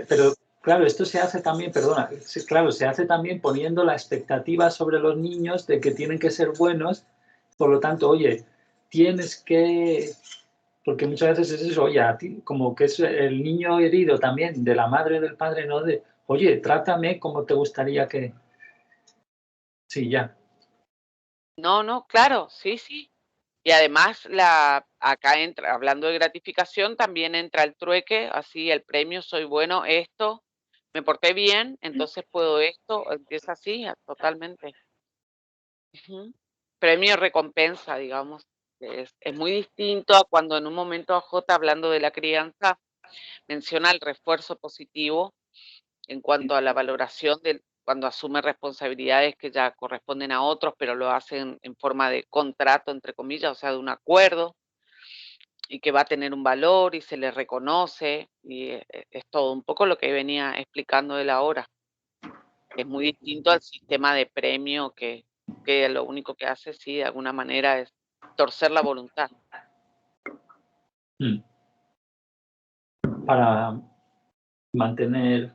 pero claro, esto se hace también, perdona, claro, se hace también poniendo la expectativa sobre los niños de que tienen que ser buenos. Por lo tanto, oye, tienes que... Porque muchas veces es eso, oye, a ti, como que es el niño herido también, de la madre y del padre, ¿no? De, oye, trátame como te gustaría que... Sí, ya.
no, claro, sí. Y además, acá entra, hablando de gratificación, también entra el trueque, así el premio, soy bueno, esto, me porté bien, entonces puedo esto, empieza así, totalmente. Ujú. Premio recompensa, digamos. Es muy distinto a cuando en un momento AJ, hablando de la crianza, menciona el refuerzo positivo en cuanto a la valoración de cuando asume responsabilidades que ya corresponden a otros, pero lo hacen en forma de contrato, entre comillas, o sea, de un acuerdo, y que va a tener un valor y se le reconoce, y es todo un poco lo que venía explicando él ahora. Es muy distinto al sistema de premio que lo único que hace, sí, de alguna manera es torcer la voluntad.
Para mantener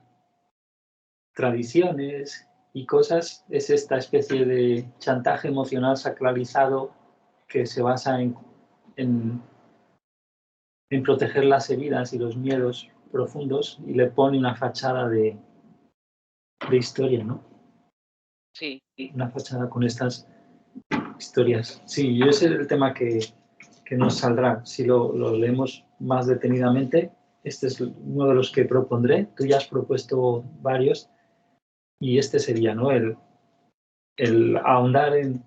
tradiciones y cosas, es esta especie de chantaje emocional sacralizado que se basa en proteger las heridas y los miedos profundos y le pone una fachada de historia, ¿no?
Sí.
Una fachada con estas historias. Sí, yo ese es el tema que nos saldrá. Si lo leemos más detenidamente, este es uno de los que propondré. Tú ya has propuesto varios y este sería, ¿no? El ahondar en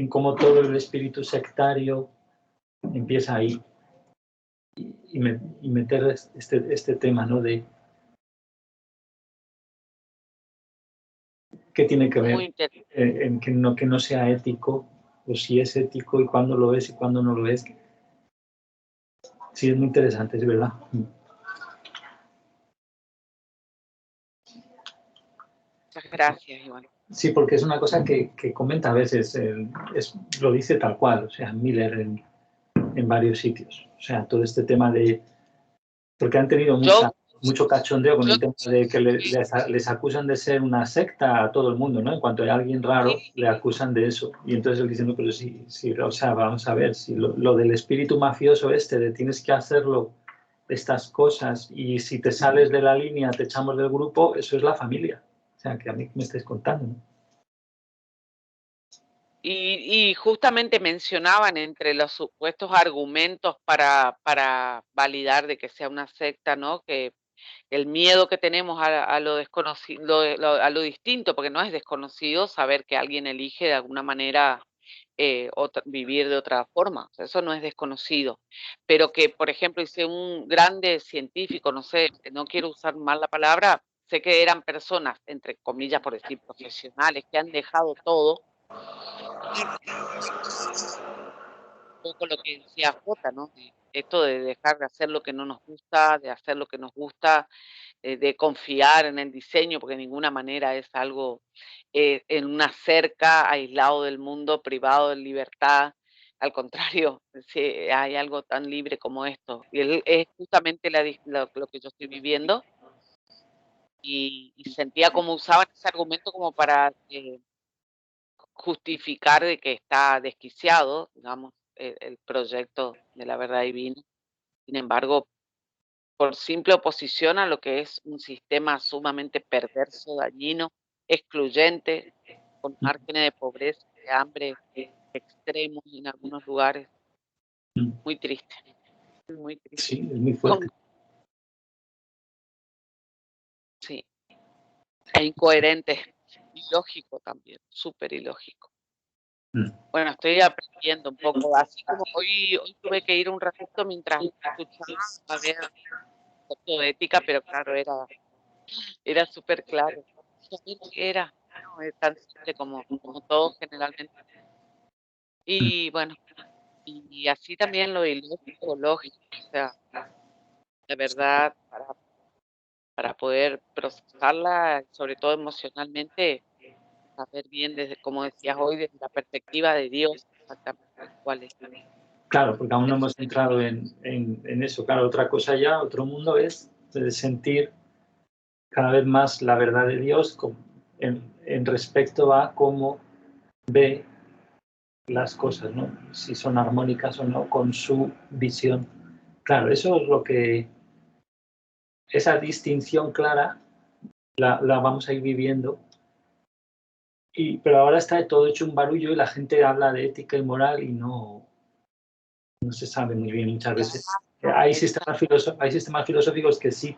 cómo todo el espíritu sectario empieza ahí y meter este tema, ¿no? De qué tiene que ver en que no sea ético, o si es ético y cuándo lo es y cuándo no lo es. Sí, es muy interesante, es verdad.
Muchas gracias, Iván.
Sí, porque es una cosa que comenta a veces, lo dice tal cual, o sea, Miller en varios sitios. O sea, todo este tema de... Porque han tenido mucho cachondeo con el tema de que les acusan de ser una secta a todo el mundo, ¿no? En cuanto hay alguien raro, le acusan de eso. Y entonces él dice, no, pero sí, o sea, vamos a ver, si lo del espíritu mafioso de tienes que hacerlo, estas cosas, y si te sales de la línea, te echamos del grupo, eso es la familia. O sea, que a mí me estáis contando, ¿no?
Y justamente mencionaban entre los supuestos argumentos para validar de que sea una secta, ¿no? Que el miedo que tenemos a lo desconocido, a lo distinto, porque no es desconocido saber que alguien elige de alguna manera vivir de otra forma. O sea, eso no es desconocido. Pero que, por ejemplo, hice un grande científico, no sé, no quiero usar mal la palabra, sé que eran personas, entre comillas, por decir, profesionales, que han dejado todo. Un poco lo que decía Jota, ¿no? Esto de dejar de hacer lo que no nos gusta, de hacer lo que nos gusta, de confiar en el diseño, porque de ninguna manera es algo en una cerca, aislado del mundo, privado de libertad. Al contrario, sí, hay algo tan libre como esto. Y es justamente lo que yo estoy viviendo. Y sentía como usaban ese argumento como para justificar de que está desquiciado, digamos, el proyecto de la verdad divina. Sin embargo, por simple oposición a lo que es un sistema sumamente perverso, dañino, excluyente, con márgenes de pobreza, de hambre extremos en algunos lugares. Muy triste, muy triste.
Sí, es muy fuerte.
Sí, e incoherente, ilógico también, súper ilógico. Bueno, estoy aprendiendo un poco, así como hoy tuve que ir un ratito mientras escuchaba a ver un poco de ética, pero claro, era súper claro. Era, no, es tan simple como todo generalmente. Y bueno, y así también lo ilógico, lógico, o sea, de verdad, para poder procesarla, sobre todo emocionalmente, saber bien, desde, como decías hoy, desde la perspectiva de Dios, exactamente cuál es.
Claro, porque aún no hemos entrado en eso. Claro, otra cosa ya, otro mundo es de sentir cada vez más la verdad de Dios en respecto a cómo ve las cosas, ¿no? Si son armónicas o no, con su visión. Claro, eso es lo que... Esa distinción clara la vamos a ir viviendo. Pero ahora está todo hecho un barullo y la gente habla de ética y moral y no se sabe muy bien muchas veces. Hay sistemas filosóficos que sí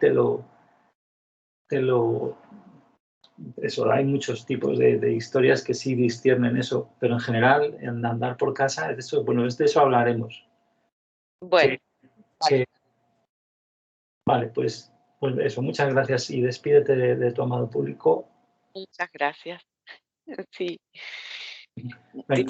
eso, hay muchos tipos de historias que sí disciernen eso, pero en general, en andar por casa, de eso hablaremos.
Bueno,
Vale, pues eso, muchas gracias y despídete de tu amado público.
muchas gracias. Sí.
Venga.